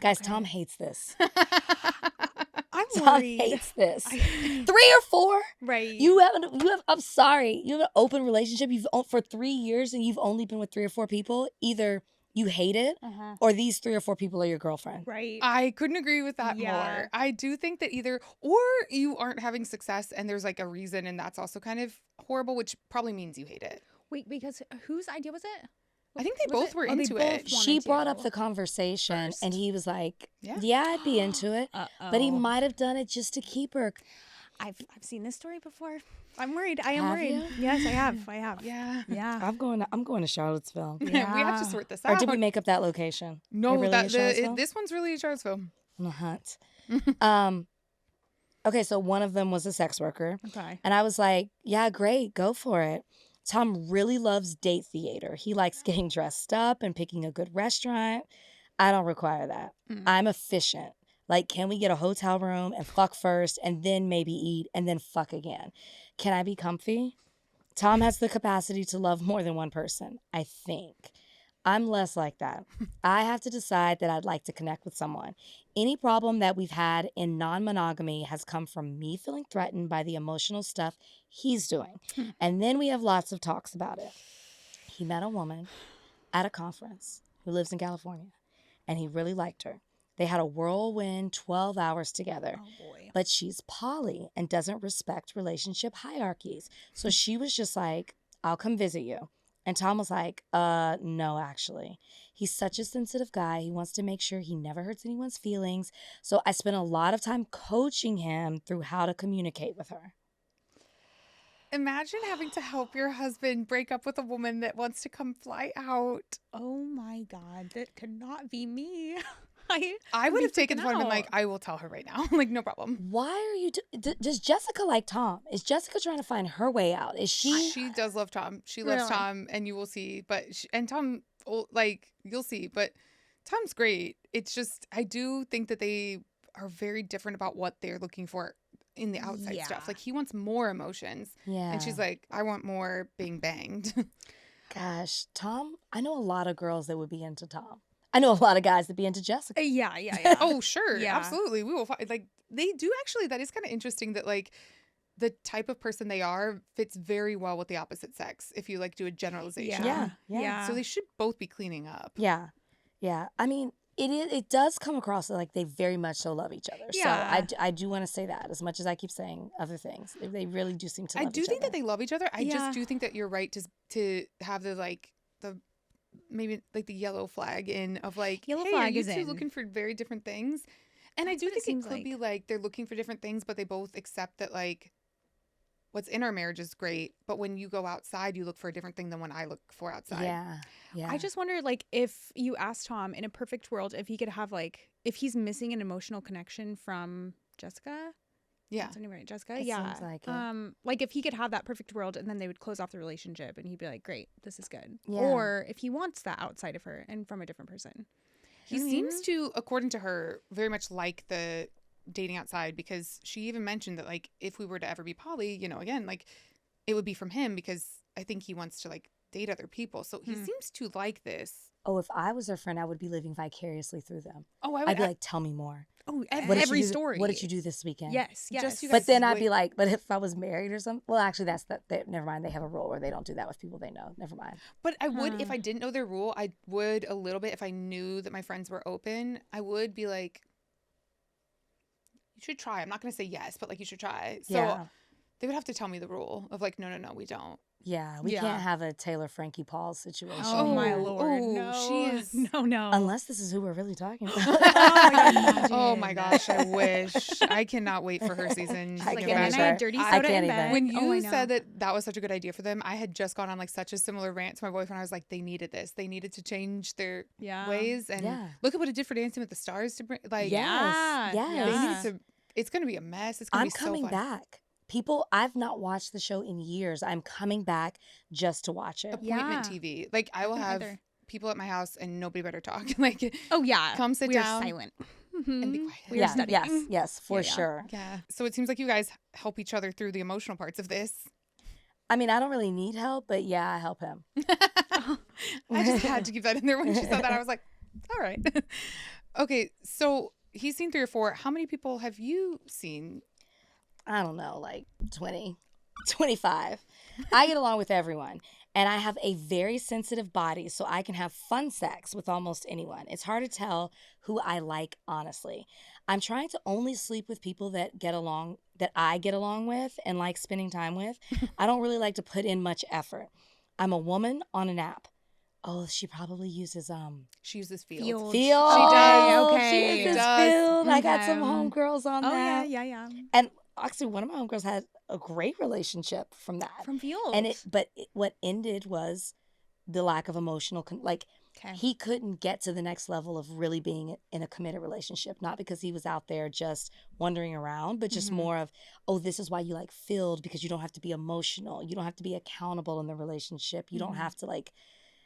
Guys, Okay. Tom hates this. I'm Tom worried. hates this. I- 3 or 4? right. I'm sorry. You have an open relationship for 3 years, and you've only been with 3 or 4 people. Either you hate it, Uh-huh. or these 3 or 4 people are your girlfriend. Right. I couldn't agree with that Yeah. more. I do think that either or you aren't having success and there's like a reason and that's also kind of horrible, which probably means you hate it. Wait, because whose idea was it? I think they Was both it- were oh, they into both it. She wanted brought to. up the conversation, First. and he was like, Yeah. "Yeah, I'd be into it." But he Uh-oh. might have done it just to keep her. I've seen this story before. I'm worried. I am Have worried. you? Yes, I have. I have. Yeah. Yeah. I'm going to Charlottesville. We have Yeah. to sort this Or out. did we make up that location? No, It really that is Charlottesville? this one's really Charlottesville. On a hunt. Okay, so one of them was a sex worker. Okay. And I was like, yeah, great, go for it. Tom really loves date theater. He likes getting dressed up and picking a good restaurant. I don't require that. Mm. I'm efficient. Like, can we get a hotel room and fuck first and then maybe eat and then fuck again? Can I be comfy? Tom has the capacity to love more than one person, I think. I'm less like that. I have to decide that I'd like to connect with someone. Any problem that we've had in non-monogamy has come from me feeling threatened by the emotional stuff he's doing. And then we have lots of talks about it. He met a woman at a conference who lives in California, and he really liked her. They had a whirlwind 12 hours together. Oh boy. But she's poly and doesn't respect relationship hierarchies. So she was just like, I'll come visit you. And Tom was like, no, actually. He's such a sensitive guy. He wants to make sure he never hurts anyone's feelings. So I spent a lot of time coaching him through how to communicate with her. Imagine having to help your husband break up with a woman that wants to come fly out. Oh my God, that could not be me. I would be have taken the freaking phone and been out. like, I will tell her right now. Like, no problem. Why are you... does Jessica like Tom? Is Jessica trying to find her way out? Is she... She does love Tom. She loves Really? Tom, and you will see. But and Tom, like, you'll see. But Tom's great. It's just, I do think that they are very different about what they're looking for in the outside Yeah. stuff. Like, he wants more emotions, Yeah. and she's like, I want more being banged. Gosh, Tom... I know a lot of girls that would be into Tom. I know a lot of guys that be into Jessica. Yeah. Oh, sure. Yeah. Absolutely. We will find, like, they do actually, that is kind of interesting that, like, the type of person they are fits very well with the opposite sex, if you, like, do a generalization. Yeah. So they should both be cleaning up. Yeah. I mean, it does come across like they very much so love each other. Yeah. So I do want to say that, as much as I keep saying other things. They really do seem to I love do each think other. that they love each other. I Yeah. just do think that you're right to have the, like, the maybe like the yellow flag in of like, Yellow hey, flag are you is two in. looking for very different things? And I That's do what it think seems it could like. be like they're looking for different things, but they both accept that, like, what's in our marriage is great, but when you go outside, you look for a different thing than when I look for outside. Yeah. I just wonder, like, if you asked Tom in a perfect world, if he could have, like, if he's missing an emotional connection from Jessica. Yeah. That's her name, right? Jessica? It Yeah. seems like it. Like, if he could have that perfect world and then they would close off the relationship and he'd be like, great, this is good. Yeah. Or if he wants that outside of her and from a different person. He seems to, according to her, very much like the dating outside, because she even mentioned that, like, if we were to ever be poly, you know, again, like, it would be from him, because I think he wants to, like, date other people. So he seems to like this. Oh, if I was their friend, I would be living vicariously through them. Oh, I I'd would. be like, tell me more. Oh, What did every you do, story. What did you do this weekend? Yes. Just you But guys then I'd wait. be like, but if I was married or something, well, actually, never mind. They have a rule where they don't do that with people they know. Never mind. But I would, if I didn't know their rule, I would a little bit, if I knew that my friends were open, I would be like, you should try. I'm not going to say yes, but, like, you should try. So Yeah. they would have to tell me the rule of, like, no, we don't. Yeah, we Yeah. can't have a Taylor Frankie Paul situation. Oh, my here. Lord. Oh, no. she is- No. Unless this is who we're really talking about. Oh my gosh, I wish. I cannot wait for her season. I Like, can't and then I either. had dirty I soda can't in even. bed. When Oh, I you know. said that was such a good idea for them, I had just gone on, like, such a similar rant to my boyfriend. I was like, they needed this. They needed to change their Yeah. ways. And Yeah. look at what it did for Dancing with the Stars to bring, like, Yes. Yeah. they Yes. needed to, it's going to be a mess. It's going I'm to be so coming fun. back. People, I've not watched the show in years. I'm coming back just to watch it. Appointment Yeah. TV. Like, I will haven't have either. people at my house and nobody better talk. Like, Oh, yeah. come sit we down are silent. and be Mhm. quiet. We are Yeah, studying. yes, for Yeah. sure. Yeah. So it seems like you guys help each other through the emotional parts of this. I mean, I don't really need help, but yeah, I help him. I just had to keep that in there when she said that. I was like, all right. Okay, so he's seen 3 or 4. How many people have you seen? I don't know, like 20, 25. I get along with everyone. And I have a very sensitive body, so I can have fun sex with almost anyone. It's hard to tell who I like, honestly. I'm trying to only sleep with people that I get along with and like spending time with. I don't really like to put in much effort. I'm a woman on an app. Oh, she probably uses She uses Field. Field. Field. She does. Okay. She She uses does. Field. I got some Okay. homegirls on Oh, that. yeah. And actually, one of my homegirls had a great relationship from that. From Field. And what ended was the lack of emotional, Okay. he couldn't get to the next level of really being in a committed relationship. Not because he was out there just wandering around, but just Mhm. more of, oh, this is why you like filled, because you don't have to be emotional. You don't have to be accountable in the relationship. You don't Mhm. have to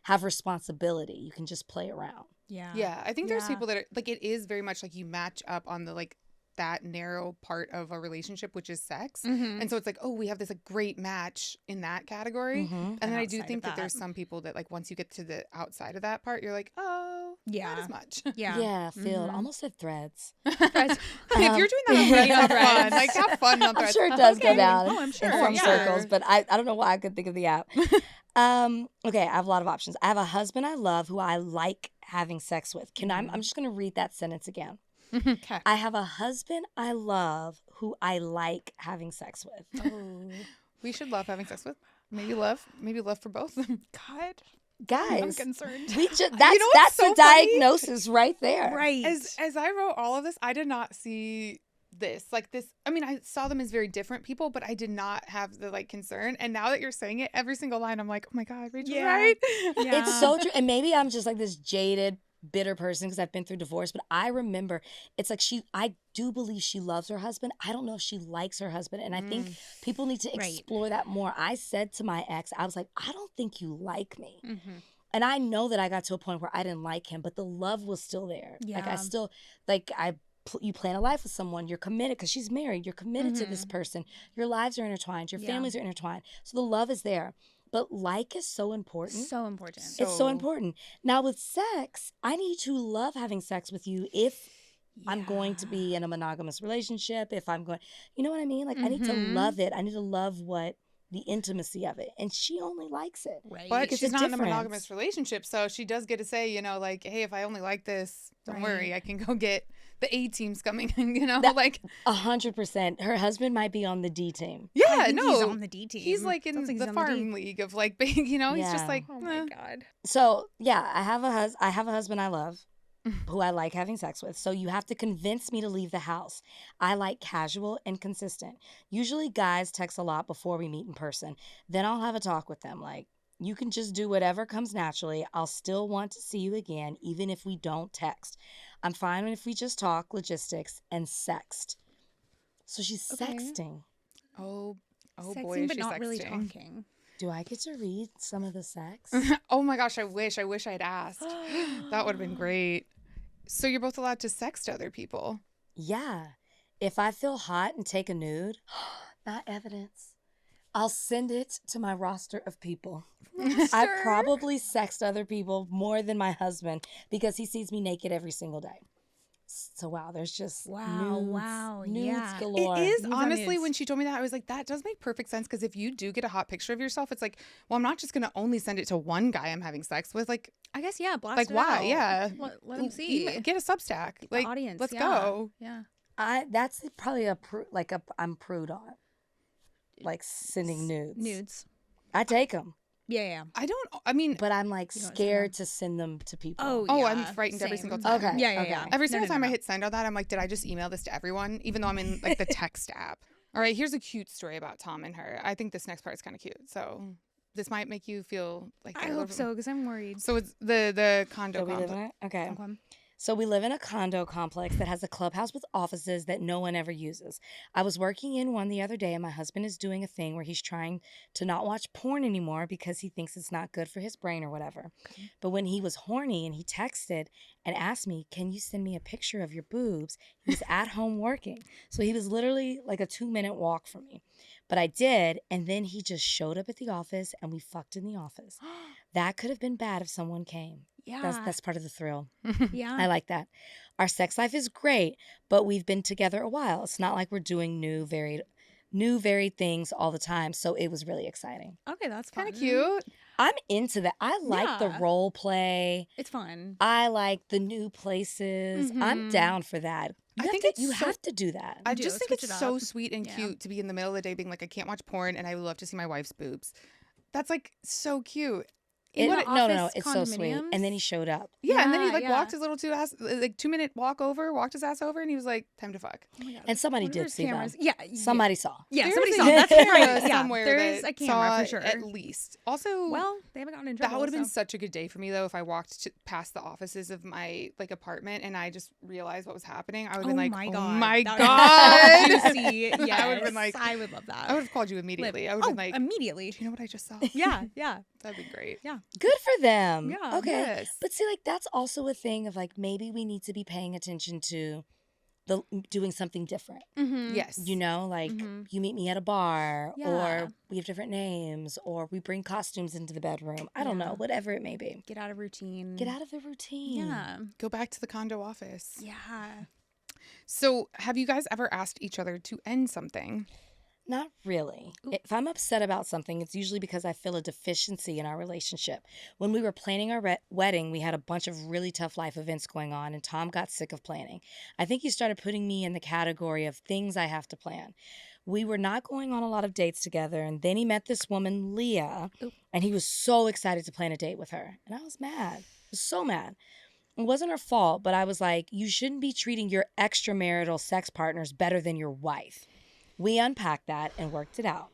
have responsibility. You can just play around. Yeah. Yeah, I think there's Yeah. people that are like, it is very much like you match up on the, like, that narrow part of a relationship, which is sex. Mhm. And so it's like, oh, we have this like great match in that category. Mhm. And then I'm I do outside think of that there's that. some people that like once you get to the outside of that part, you're like, oh, not Yeah. as much. Yeah. Yeah, filled. Mhm. Almost said threads. If you're doing that on Threads, have fun. Like, have fun on I'm Threads. sure it does go Okay. down Oh, I'm sure, in some yeah. circles, but I don't know why I couldn't think of the app. Okay, I have a lot of options. I have a husband I love who I like having sex with. I'm just going to read that sentence again. Okay. I have a husband I love who I like having sex with. Oh. We should love having sex with. Maybe love for both. God. I'm Guys, concerned. we just know that's what's so the funny? diagnosis right there. Right. As I wrote all of this, I did not see this. Like this, I mean, I saw them as very different people, but I did not have the like concern. And now that you're saying it, every single line, I'm like, oh my God, Rachel's Yeah. right. Yeah. It's so true. And maybe I'm just like this jaded, bitter person because I've been through divorce, but I remember it's like I do believe she loves her husband. I don't know if she likes her husband. And I think people need to Right. explore that more. I said to my ex, I was like, I don't think you like me. Mhm. And I know that I got to a point where I didn't like him, but the love was still there. Like I Yeah. still, like you plan a life with someone, you're committed because she's married, you're committed to this person. Your lives are intertwined, your Yeah. families are intertwined. So the love is there. But like is so important. So important. It's so important. Now with sex, I need to love having sex with you if I'm going to be in a monogamous relationship, if I'm going, you know what I mean? Like I need to love it. I need to love the intimacy of it. And she only likes it. Right. But It's she's a not in a difference. monogamous relationship, so she does get to say, you know, like, hey, if I only like this, don't worry, I can go get the A teams coming. You know, like 100%. Her husband might be on the D team. yeah, I think no, he's on the D team. he's like in Sounds like he's the on farm league of like, you know, he's just Yeah. like, Oh my God. So yeah, I have a husband I love who I like having sex with. So you have to convince me to leave the house. I like casual and consistent. Usually guys text a lot before we meet in person. Then I'll have a talk with them like, you can just do whatever comes naturally. I'll still want to see you again, even if we don't text. I'm fine if we just talk logistics and sext. So she's Okay. sexting. oh Sexting, boy, is but she not really sexting. talking. Do I get to read some of the sex? Oh my gosh, I wish I'd asked. That would have been great. So you're both allowed to sext other people. Yeah. If I feel hot and take a nude, not evidence, I'll send it to my roster of people. I probably sext other people more than my husband because he sees me naked every single day. So wow, there's just nudes yeah. galore. It is Nudes on honestly nudes. when she told me that I was like, that does make perfect sense because if you do get a hot picture of yourself, it's like, well, I'm not just gonna only send it to one guy I'm having sex with. Like, I guess, yeah. Blast like it why? out. Yeah, Let them see. Get a Substack. The Like, audience. let's yeah. go. Yeah. That's probably I'm prude on, like sending nudes. Nudes. I take them, Yeah. I mean, but I'm like You don't send scared to send them to people. oh, yeah. I'm frightened every Same. single time. Okay. Yeah. Every No, single no, time no. I hit send on that, I'm like, did I just email this to everyone? Even though I'm in like the text app. All right, here's a cute story about Tom and her. I think this next part is kind of cute. So this might make you feel like I they're a hope little so because I'm worried. So it's the condo So we live complex. in it? Okay. Okay. So we live in a condo complex that has a clubhouse with offices that no one ever uses. I was working in one the other day and my husband is doing a thing where he's trying to not watch porn anymore because he thinks it's not good for his brain or whatever. But when he was horny and he texted and asked me, can you send me a picture of your boobs? He was at home working. So he was literally like a 2-minute walk from me. But I did, and then he just showed up at the office and we fucked in the office. That could have been bad if someone came. Yeah. That's part of the thrill. yeah. I like that. Our sex life is great, but we've been together a while. It's not like we're doing new varied things all the time. So it was really exciting. Okay, that's Kind fun. of cute. I'm into that. I like the Yeah. role play. It's fun. I like the new places. I'm Mhm. down for that. I think you it's so- have to do that. I do, just think switch it's it so up. sweet and Yeah. cute to be in the middle of the day being like, I can't watch porn and I would love to see my wife's boobs. That's like so cute. In the No. office It's so sweet. And then he condominiums? showed up. Yeah, and then he Yeah, like yeah. walked his little 2-minute walk over, walked his ass over, and he was like, time to fuck. Oh my God. And somebody What did are see them. cameras? Yeah. Somebody saw. Yeah, There's somebody a saw. That's camera right. Yeah, somewhere there that is a saw camera for it sure. at least. Also, Well, they haven't gotten in that trouble. would have been so. such a good day for me though if I walked past the offices of my like apartment and I just realized what was happening. I would have been like, my oh God. my That god, would be juicy. I would Yes. have been like, I would love that. I would have called you immediately. I would have been like, immediately. do you know what I just saw? Yeah. That'd be great. Yeah. Good for them. Yeah. Okay. Yes. But see, like, that's also a thing of like maybe we need to be paying attention to doing something different. Mm-hmm. Yes. You know, like you meet me at a bar, Yeah. or we have different names, or we bring costumes into the bedroom. I don't know, whatever it may be. Get out of routine. Get out of the routine. Yeah. Go back to the condo office. Yeah. So have you guys ever asked each other to end something? Not really. If I'm upset about something, it's usually because I feel a deficiency in our relationship. When we were planning our wedding, we had a bunch of really tough life events going on, and Tom got sick of planning. I think he started putting me in the category of things I have to plan. We were not going on a lot of dates together, and then he met this woman, Leah, and he was so excited to plan a date with her. And I was mad. I was so mad. It wasn't her fault, but I was like, you shouldn't be treating your extramarital sex partners better than your wife. We unpacked that and worked it out.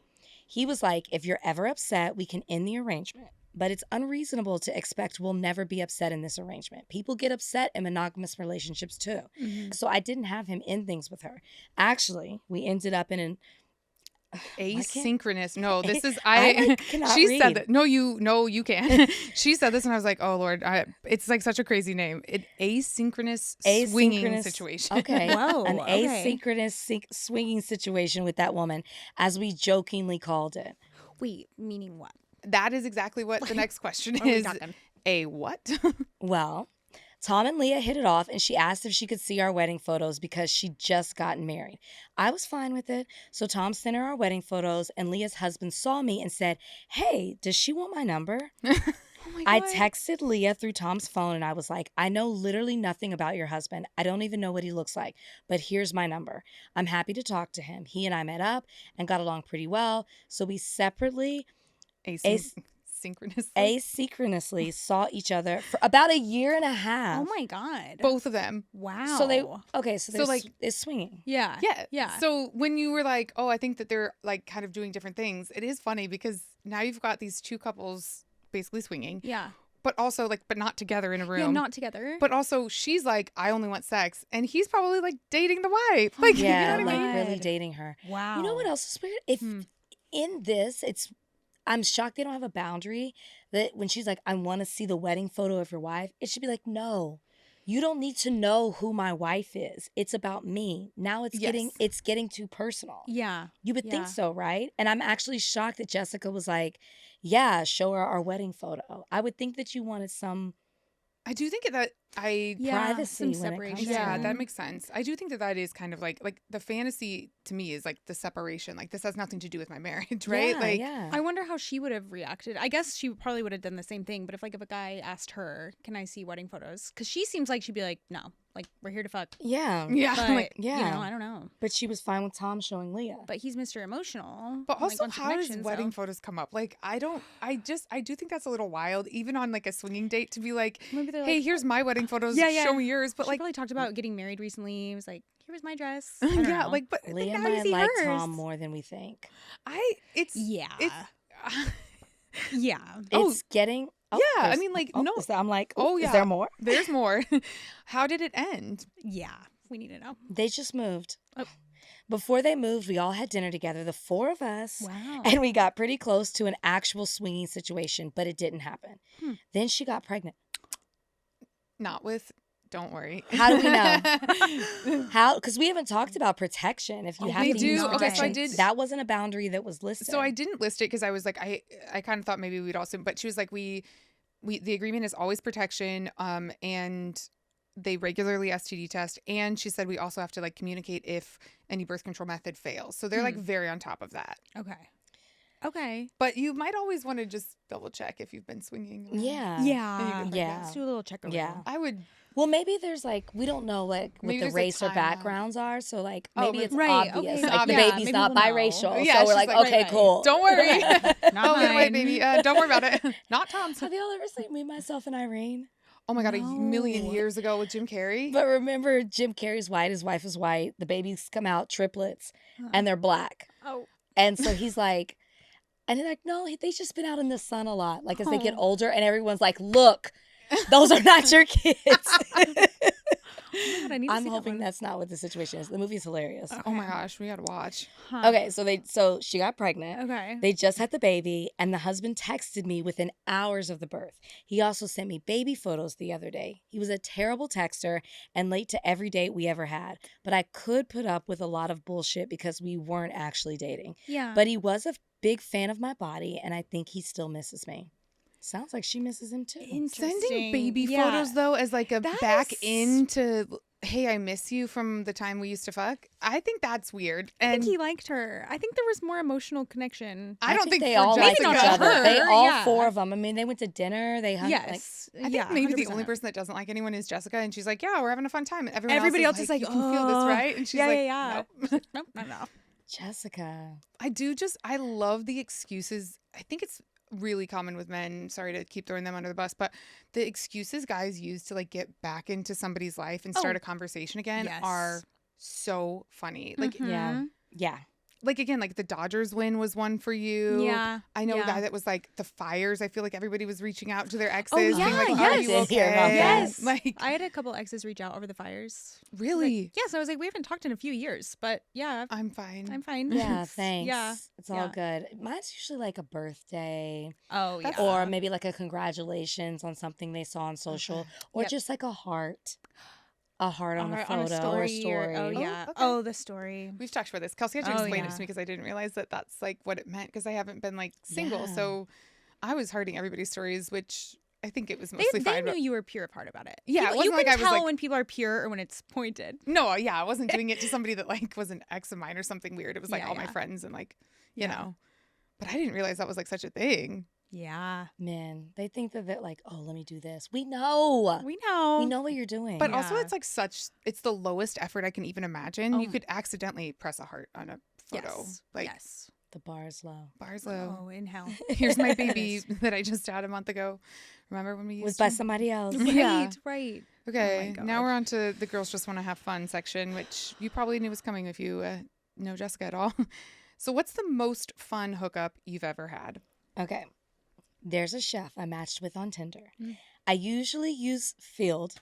He was like, if you're ever upset, we can end the arrangement. But it's unreasonable to expect we'll never be upset in this arrangement. People get upset in monogamous relationships too. So I didn't have him end things with her. Actually, we ended up in an Asynchronous. No, this is cannot she read. said that. No, you can't. She said this and I was like, oh Lord, it's like such a crazy name. Asynchronous swinging situation. Okay. Whoa, An okay. asynchronous swinging situation with that woman, as we jokingly called it. Wait, meaning what? That is exactly what the next question What are we is. talking? A what? Well, Tom and Leah hit it off, and she asked if she could see our wedding photos because she'd just gotten married. I was fine with it, so Tom sent her our wedding photos, and Leah's husband saw me and said, hey, does she want my number? Oh my I God. texted Leah through Tom's phone, and I was like, I know literally nothing about your husband. I don't even know what he looks like, but here's my number. I'm happy to talk to him. He and I met up and got along pretty well, so we separately asynchronously saw each other for about a year and a half. Oh my God. Both of them. Wow. So so like- it's swinging. Yeah. Yeah. Yeah. So when you were like, oh, I think that they're like kind of doing different things, it is funny because now you've got these two couples basically swinging, Yeah. but also like, but not together in a room. Yeah, not together. But also she's like, I only want sex. And he's probably like dating the wife. Like, Yeah, you know what I like mean? really dating her. Wow. You know what else is weird? If in this, I'm shocked they don't have a boundary that when she's like, I want to see the wedding photo of your wife, it should be like, no, you don't need to know who my wife is. It's about me. Now it's getting too personal. Yeah. You would Yeah. think so, right? And I'm actually shocked that Jessica was like, yeah, show her our wedding photo. I would think that you wanted some I do think that privacy some when it comes separation. to yeah, it. that makes sense. I do think that that is kind of like the fantasy to me is like the separation. Like this has nothing to do with my marriage, right? Yeah, like yeah. I wonder how she would have reacted. I guess she probably would have done the same thing. But if a guy asked her, "Can I see wedding photos?" Because she seems like she'd be like, "No, like we're here to fuck." Yeah. yeah, But like, you yeah. know, I don't know. But she was fine with Tom showing Leah. But he's Mr. Emotional. but and, also wants a how does connection, wedding so- photos come up? Like I do think that's a little wild, even on like a swinging date to be like, Maybe they're hey, like, here's my wedding photos. Yeah, yeah. Show me yours. But she like, probably talked about getting married recently. He was like, "Here was my dress." I don't yeah, know. like, but Leah now you might see like hers. Tom more than we think. yeah, It's yeah. Oh, It's getting. yeah, I there's- mean, like, oh, no. is that- I'm like, Oh, is yeah. there more? there's more. How did it end? Yeah, we need to know. They just moved. Oh. Before they moved, we all had dinner together, the four of us. Wow. And we got pretty close to an actual swinging situation, but it didn't happen. Then she got pregnant. Not with. Don't worry. How do we know? How? Because we haven't talked about protection. If you have we to do. use Okay, so I protection, did- that wasn't a boundary that was listed. So I didn't list it because I was like, I kind of thought maybe we'd also, but she was like, we the agreement is always protection, and they regularly STD test, and she said we also have to like communicate if any birth control method fails. So they're like very on top of that. Okay. But you might always want to just double check if you've been swinging. around. Yeah. Yeah. Yeah. Let's do a little check over. Yeah. I would. Well, maybe there's like, we don't know like Maybe what there's the a race or timeout. backgrounds are. So like Oh, maybe maybe- it's Right, obvious. okay. Like the Yeah, baby's maybe not we'll know. biracial. Yeah, so we're she's like, like, okay, right. cool. Don't worry. Not Oh, get away, mine. baby. Don't worry about it. Not Tom's. Have y'all ever seen Me, Myself, and Irene? Oh my God, a million No. years ago with Jim Carrey. But remember, Jim Carrey's white, his wife is white. The babies come out triplets, and they're black. Oh. And so he's like, and they're like, no, they've just been out in the sun a lot. Like as they get older, and everyone's like, look, those are not your kids. Oh my God, I need to I'm see that hoping one. that's not what the situation is. The movie's hilarious. Oh my gosh, we gotta watch. Huh. Okay, so she got pregnant. Okay. They just had the baby, and the husband texted me within hours of the birth. He also sent me baby photos the other day. He was a terrible texter and late to every date we ever had, but I could put up with a lot of bullshit because we weren't actually dating. Yeah. But he was a big fan of my body, and I think he still misses me. Sounds like she misses him too. Sending baby Yeah. photos though as like a That back is- into, hey, I miss you from the time we used to fuck. I think that's weird. I And think he liked her. I think there was more emotional connection. I don't think they for all like each Jessica. Maybe not other. They her, all yeah. 4 of them. I mean, they went to dinner. They hung. Yes. I think yeah, maybe the only 100%. person that doesn't like anyone is Jessica, and she's like, "Yeah, we're having a fun time." And Everybody else is like, "You can feel this, "Oh, right?" And she's yeah, like, yeah, "No." No. Jessica. I love the excuses. I think it's really common with men. Sorry to keep throwing them under the bus, but the excuses guys use to like get back into somebody's life and start Oh. a conversation again Yes. are so funny. Like, Mhm. Yeah. like again, like the Dodgers win was one for you. Yeah. I know yeah. a guy that was like the fires. I feel like everybody was reaching out to their exes, Oh, being yeah, like, "Are yes. you I did hear okay?" about that. Yes. Like, I had a couple exes reach out over the fires. really? Like, yes, I was like, we haven't talked in a few years, but yeah, I'm fine. I'm fine. Yeah, thanks. Yeah. It's all good. Mine's usually like a birthday Oh, yeah. or maybe like a congratulations on something they saw on social Okay. or Yep. just like a heart. A heart on a Or photo on or a story. oh, Oh, yeah. okay. Oh, the story. We've talked about this. Kelsey had to Oh, explain it yeah. to me because I didn't realize that that's like what it meant because I haven't been like single. Yeah. So I was hearting everybody's stories, which I think it was They mostly they fine. knew But you were pure of heart about it. Yeah, it People- wasn't you like can I was tell like- when people are pure or when it's pointed. no, yeah, I wasn't doing it to somebody that like was an ex of mine or something weird. It was like Yeah, all my yeah. friends and like, you Yeah. know. But I didn't realize that was like such a thing. Yeah. Man, they think that they're like, oh, let me do this. We know. We know. We know what you're doing. But also Yeah. it's like it's the lowest effort I can even imagine. You Oh. could accidentally press a heart on a photo. Yes. Like yes. the bar is low. bars low. Oh, in hell. Here's my baby that I just had a month ago. Remember when we Was used by to? somebody else. Right, Yeah. right. Okay, God. now we're on to the girls just want to have fun section, which you probably knew was coming if you know Jessica at all. So what's the most fun hookup you've ever had? Okay. There's a chef I matched with on Tinder. Mm. I usually use Field.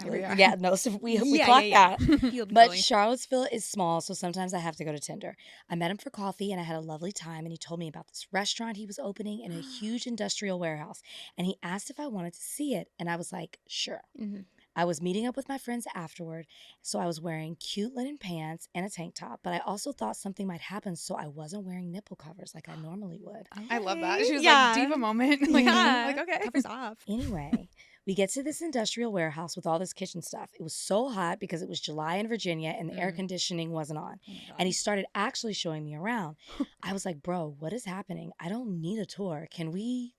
Here we are. Yeah, no, so we Yeah, clocked yeah, that. Field But Billy. Charlottesville is small, so sometimes I have to go to Tinder. I met him for coffee and I had a lovely time, and he told me about this restaurant he was opening in a huge industrial warehouse. And he asked if I wanted to see it, and I was like, sure. Mhm. I was meeting up with my friends afterward, so I was wearing cute linen pants and a tank top, but I also thought something might happen, so I wasn't wearing nipple covers like I normally would. I love that. Okay, She was yeah. like diva moment. Like, Yeah. like okay. Covers off. Anyway, we get to this industrial warehouse with all this kitchen stuff. It was so hot because it was July in Virginia and the air conditioning wasn't on. Oh my God. And he started actually showing me around. I was like, bro, what is happening? I don't need a tour. Can we?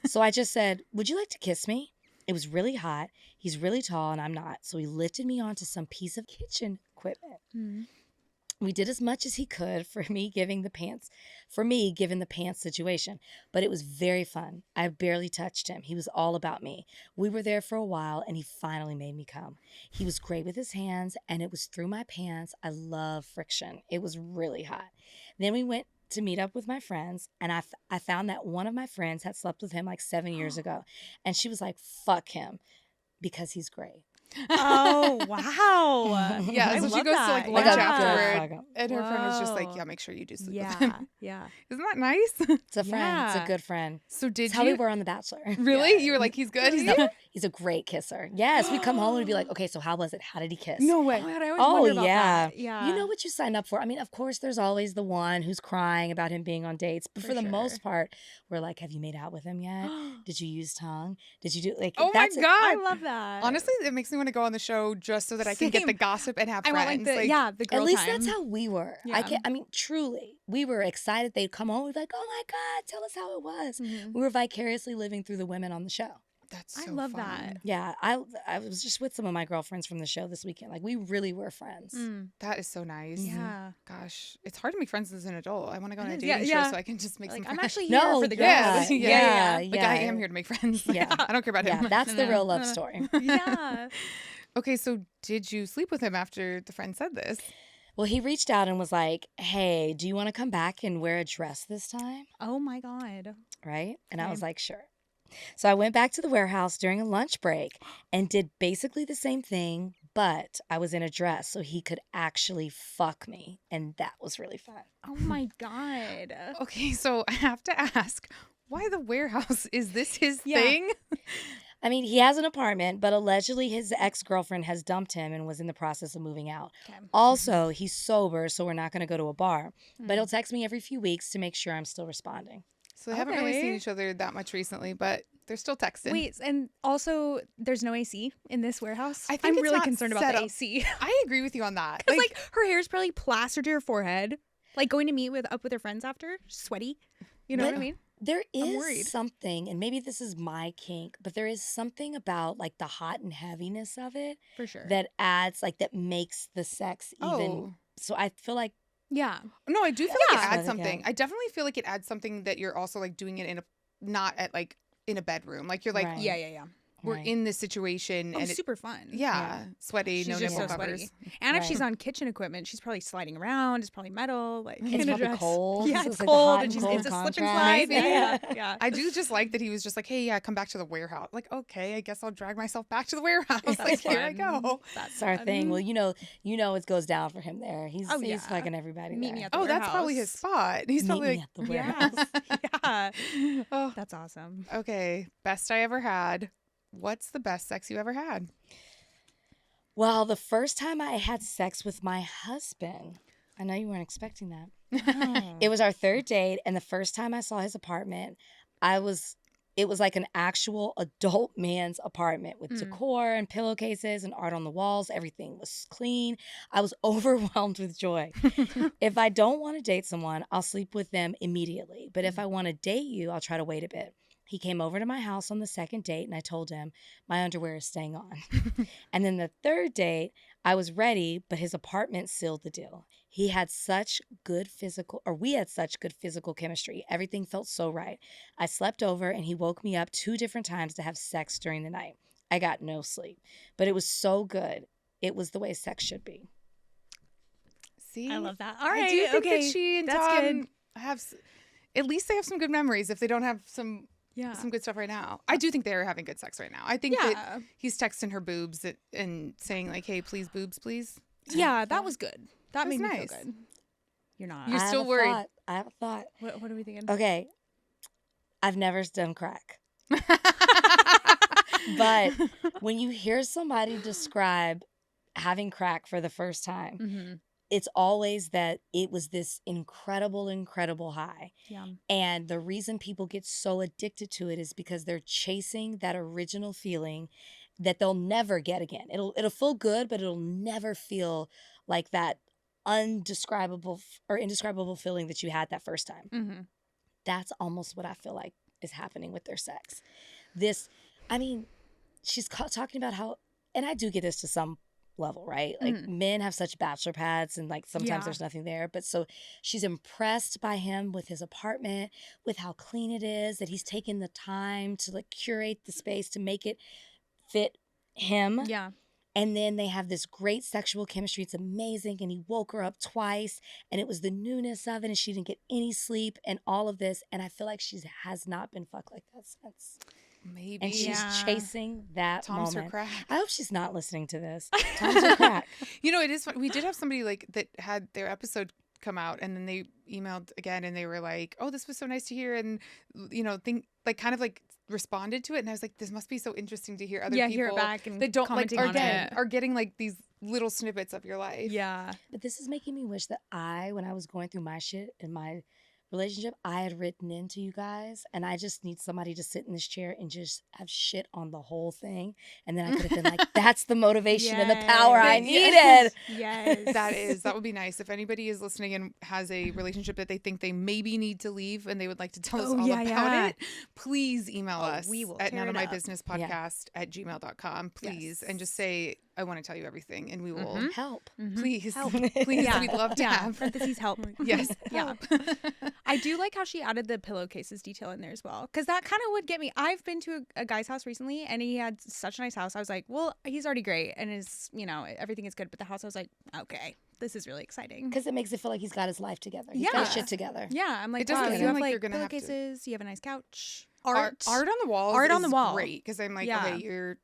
So I just said, would you like to kiss me? It was really hot. He's really tall and I'm not. So he lifted me onto some piece of kitchen equipment. Mhm. We did as much as he could for me given the pants situation, but it was very fun. I barely touched him. He was all about me. We were there for a while and he finally made me come. He was great with his hands and it was through my pants. I love friction. It was really hot. Then we went to meet up with my friends and I found that one of my friends had slept with him like 7 years ago and she was like, fuck him because he's great. Oh, wow. Yeah, I so she love goes that. to like Like lunch a good afterward, fuck 'em. and her friend was just like, Whoa. "Yeah, make sure you do sleep with Yeah. him." Yeah. Isn't that nice? It's a friend. It's Yeah. a good friend. So did It's how we you were on The Bachelor. really? Yeah. You were like, "He's good." He's He's a great kisser. Yes, we come home and we'd be like, okay, so how was it? How did he kiss? no Oh way. my God, I always Oh, wonder about yeah. that. Yeah. You know what you sign up for. I mean, of course, there's always the one who's crying about him being on dates, but for the For most sure. part, we're like, have you made out with him yet? Did you use tongue? Did you do like? Oh my that's it. god! I love that. Honestly, it makes me want to go on the show just so that I can get the Same. gossip and have I friends. want like the the girl At least time. that's how we were. Yeah. I mean, truly, we were excited. They'd come home. We'd be like, "Oh my god, tell us how it was." Mhm. We were vicariously living through the women on the show. That's I so love fun. that. Yeah, I was just with some of my girlfriends from the show this weekend. Like, we really were friends. Mm. That is so nice. Yeah. Gosh, it's hard to make friends as an adult. I want to go on a It is. dating Yeah, show yeah. so I can just make Like, some I'm friends. actually here No, for the yeah, girls. yeah, yeah, Like I am here to make friends. Like, Yeah. I don't care about Yeah, him. that's the No, real no, love no. story. Yeah. Okay, so did you sleep with him after the friend said this? Well, he reached out and was like, "Hey, do you want to come back and wear a dress this time?" Oh my God. Right? And I was Same. like, "Sure." So I went back to the warehouse during a lunch break and did basically the same thing, but I was in a dress so he could actually fuck me. And that was really fun. Oh my God. Okay, so I have to ask, why the warehouse? Is this his Yeah. thing? I mean, he has an apartment, but allegedly his ex-girlfriend has dumped him and was in the process of moving out. Okay. Also, he's sober, so we're not going to go to a bar. But Mm. he'll text me every few weeks to make sure I'm still responding. So they haven't really seen Okay. each other that much recently, but they're still texting. Wait, and also there's no AC in this warehouse? I think I'm it's really not concerned about set the up- AC. I agree with you on that. Because like her hair's probably plastered to her forehead. Like going to meet up with her friends after, sweaty. You know But- what I mean? There worried. is something, and maybe this is my kink, but there is something about like the hot and heaviness of it For sure. that adds, like that makes the sex even. Oh. So I feel like yeah. No, I do feel like Yeah. it adds Yeah. something. I definitely feel like it adds something that you're also like doing it in a not at like in a bedroom. Like you're like Right. Yeah. we're right. in this situation Oh, and it, super fun. yeah, sweaty, She's no just nipple so covers. sweaty. And if Right. she's on kitchen equipment, she's probably sliding around. It's probably metal. Like It's in a probably dress. cold. Yeah, So it's it's like the cold, hot and and she's cold it's a slip and contrast. slide. Maybe. Yeah. I do just like that he was just like, hey, yeah, come back to the warehouse. Like, okay, I guess I'll drag myself back to the warehouse. That's Like, here I fun. go. That's It's our fun. thing. Well, you know it goes down for him there. He's Oh, yeah. he's fucking everybody Meet there. me at the Oh, that's probably his warehouse. spot. He's Meet probably me like, at the warehouse. Yeah. Yeah. oh, That's awesome. okay, best I ever had. What's the best sex you ever had? Well, the first time I had sex with my husband, I know you weren't expecting that. Oh. It was our third date, and the first time I saw his apartment, it was like an actual adult man's apartment with Mm. decor and pillowcases and art on the walls. Everything was clean. I was overwhelmed with joy. If I don't want to date someone, I'll sleep with them immediately. But if I want to date you, I'll try to wait a bit. He came over to my house on the second date, and I told him my underwear is staying on. And then the third date, I was ready, but his apartment sealed the deal. We had such good physical chemistry. Everything felt so right. I slept over, and he woke me up 2 different times to have sex during the night. I got no sleep, but it was so good. It was the way sex should be. See, I love that. All right. I do think okay. that she and That's Tom good. have, at least they have some good memories. If they don't have some Yeah. good stuff right now, I do think they're having good sex right now. I think that Yeah. he's texting her boobs and saying like, "Hey, please, boobs, please." Yeah, that was good. That That's made me nice. feel good. You're not. You're I have still a worried. thought. I have a thought. What are we thinking? Okay. I've never done crack. But when you hear somebody describe having crack for the first time, Mm-hmm. it's always that it was this incredible high. Yeah. And the reason people get so addicted to it is because they're chasing that original feeling that they'll never get again. It'll feel good, but it'll never feel like that indescribable feeling that you had that first time. Mm-hmm. That's almost what I feel like is happening with their sex. She's talking about how, and I do get this to some level, right? Like men have such bachelor pads and like sometimes Yeah. there's nothing there. But so she's impressed by him with his apartment, with how clean it is, that he's taken the time to like curate the space to make it fit him. Yeah. And then they have this great sexual chemistry. It's amazing. And he woke her up twice. And it was the newness of it. And she didn't get any sleep and all of this. And I feel like she has not been fucked like that since. Maybe. And she's Yeah. chasing that Tom's her moment. crack. I hope she's not listening to this. Tom's her crack. You know, it is fun. We did have somebody like that had their episode come out and then they emailed again and they were like, "Oh, this was so nice to hear," and kind of responded to it, and I was like, this must be so interesting to hear other people hear it back and that don't commenting are on getting, it. getting like these little snippets of your life. Yeah. But this is making me wish that when I was going through my shit in my relationship, I had written into you guys, and I just need somebody to sit in this chair and just have shit on the whole thing. And then I could have been like, that's the motivation and the power I Yes. needed. Yes. That would be nice. If anybody is listening and has a relationship that they think they maybe need to leave and they would like to tell us Oh, all yeah, about yeah. it, please email us we will at tear it up. noneofmybusinesspodcast@gmail.com, please, and just Yes. say, I want to tell you everything, and we will, Mhm. Help. please, Help. please, Yeah. we'd love to Yeah. have. Parentheses help. Yes. Yeah. I do like how she added the pillowcases detail in there as well, because that kind of would get me. I've been to a guy's house recently, and he had such a nice house. I was like, well, he's already great, and everything is good. But the house, I was like, okay, this is really exciting. Because it makes it feel like he's got his life together. He's got Yeah. his shit together. Yeah, I'm like, It doesn't wow, seem you have like like you're gonna have to- pillowcases. You have a nice couch. Art on the wall. Art on is the wall. Great, because I'm like, Yeah. okay, you're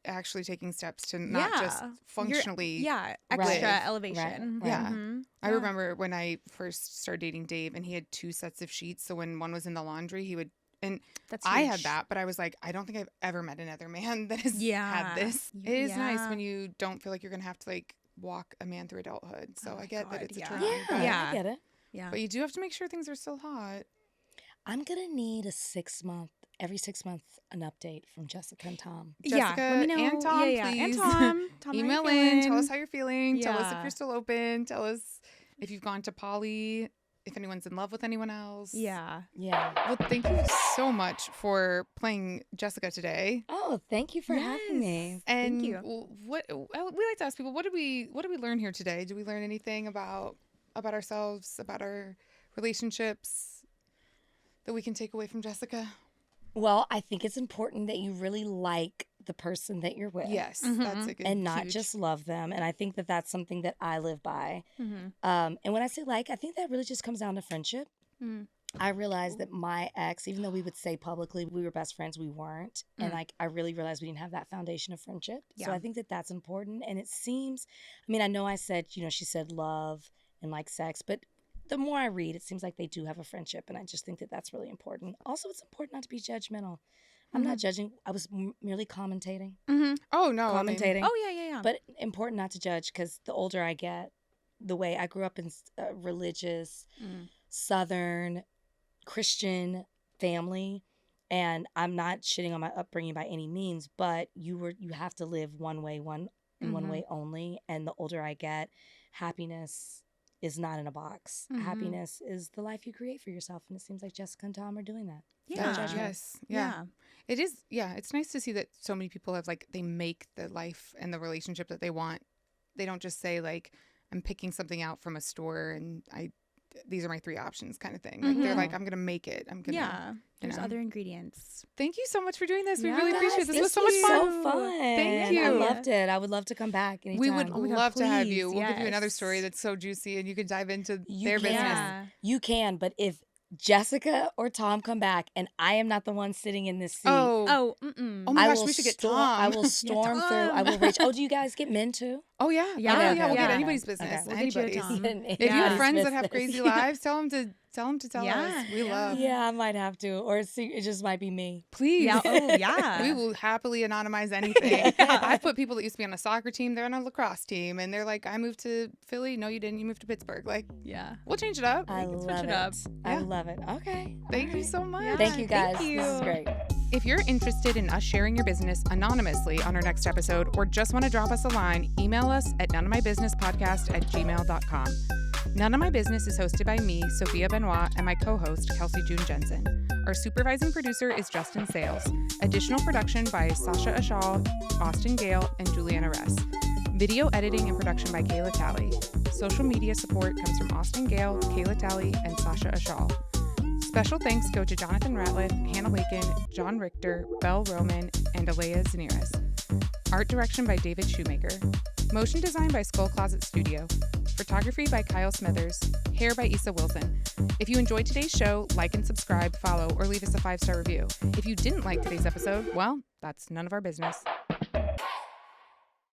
actually taking steps to not just You're- functionally. extra live. elevation. Right. Yeah. Mhm. I Yeah. remember when I first started dating Dave, and he had 2 sets of sheets. So when one was in the laundry, he would. And That's I had huge. that, but I was like, I don't think I've ever met another man that has Yeah. had this. Y- It is nice yeah. when you don't feel like you're gonna have to like walk a man through adulthood. So Oh I my get that God, it's a yeah. turn. Yeah, But, Yeah. I get it. Yeah. but you do have to make sure things are still hot. I'm gonna need every 6 months, an update from Jessica and Tom. Jessica let me know. and Tom, yeah. And please. Tom. Tom, how you Email in. Tell feeling? us how you're feeling. Tell us if Yeah. you're still open. Tell us if you've gone to poly. If anyone's in love with anyone else. Yeah. Yeah. Well, thank you so much for playing Jessica today. Oh, thank you for having me. And you. what we like to ask people, what did we learn here today? Did we learn anything about ourselves, about our relationships that we can take away from Jessica? Well, I think it's important that you really like the person that you're with. Yes, Mhm. that's a good And not huge- just love them. And I think that that's something that I live by. Mm-hmm. And when I say like, I think that really just comes down to friendship. Mm. I realized that my ex, even though we would say publicly we were best friends, we weren't. And Mm. like, I really realized we didn't have that foundation of friendship. So Yeah. I think that that's important. And it seems, I mean, I know I said, she said love and like sex, but the more I read, it seems like they do have a friendship. And I just think that that's really important. Also, it's important not to be judgmental. I'm not judging. I was merely commentating. Mm-hmm. Oh no, I mean, Commentating. Oh yeah. But important not to judge, because the older I get, the way I grew up in a religious, Mm. Southern, Christian family, and I'm not shitting on my upbringing by any means, but you have to live one way, one Mhm. way only. And the older I get, happiness is not in a box. Mhm. Happiness is the life you create for yourself, and it seems like Jessica and Tom are doing that. Yeah. Yes. Yeah. It is. Yeah. It's nice to see that so many people have like, they make the life and the relationship that they want. They don't just say like, I'm picking something out from a store and these are my 3 options kind of thing. Like they're Mhm. like, I'm going to make it. I'm going to. Yeah. There's know. other ingredients. Thank you so much for doing this. We Yeah, really appreciate it. This Guys, was so much fun. So fun. Thank I you. loved it. I would love to come back anytime. We would Oh my God, love to have please, you. We'll give you another yes. story that's so juicy and you can dive into You their can. business. Yeah. You can, but if Jessica or Tom come back and I am not the one sitting in this seat, Oh. Mm-mm. Oh my I gosh, will we should get storm, Tom. I will storm through. I will reach. Oh, do you guys get men too? Oh yeah. Yeah. Oh, yeah. Okay, We'll get okay. anybody's Okay. business. We'll get you a Anybody's. Tom. If you have Yeah. friends that have crazy lives, tell them to tell Yeah. us. We love. Yeah, I might have to, or it just might be me. Please. Yeah. Oh yeah. We will happily anonymize anything. I've put people that used to be on a soccer team, they're on a lacrosse team, and they're like, I moved to Philly. No, you didn't. You moved to Pittsburgh. Like, Yeah. we'll change it up. I can switch love it it. up. I Yeah. love it. Okay. Thank All you right. so much. Yeah. Thank you guys. Thank This is you. great. If you're interested in us sharing your business anonymously on our next episode or just want to drop us a line, email us at noneofmybusinesspodcast@gmail.com. None of My Business is hosted by me, Sophia Benoit, and my co-host, Kelsey June Jensen. Our supervising producer is Justin Sales. Additional production by Sasha Ashal, Austin Gale, and Juliana Ress. Video editing and production by Kayla Talley. Social media support comes from Austin Gale, Kayla Talley, and Sasha Ashal. Special thanks go to Jonathan Ratliff, Hannah Lakin, John Richter, Belle Roman, and Alea Zaniris. Art direction by David Shoemaker. Motion design by Skull Closet Studio. Photography by Kyle Smithers. Hair by Issa Wilson. If you enjoyed today's show, like and subscribe, follow, or leave us a 5-star review. If you didn't like today's episode, well, that's none of our business.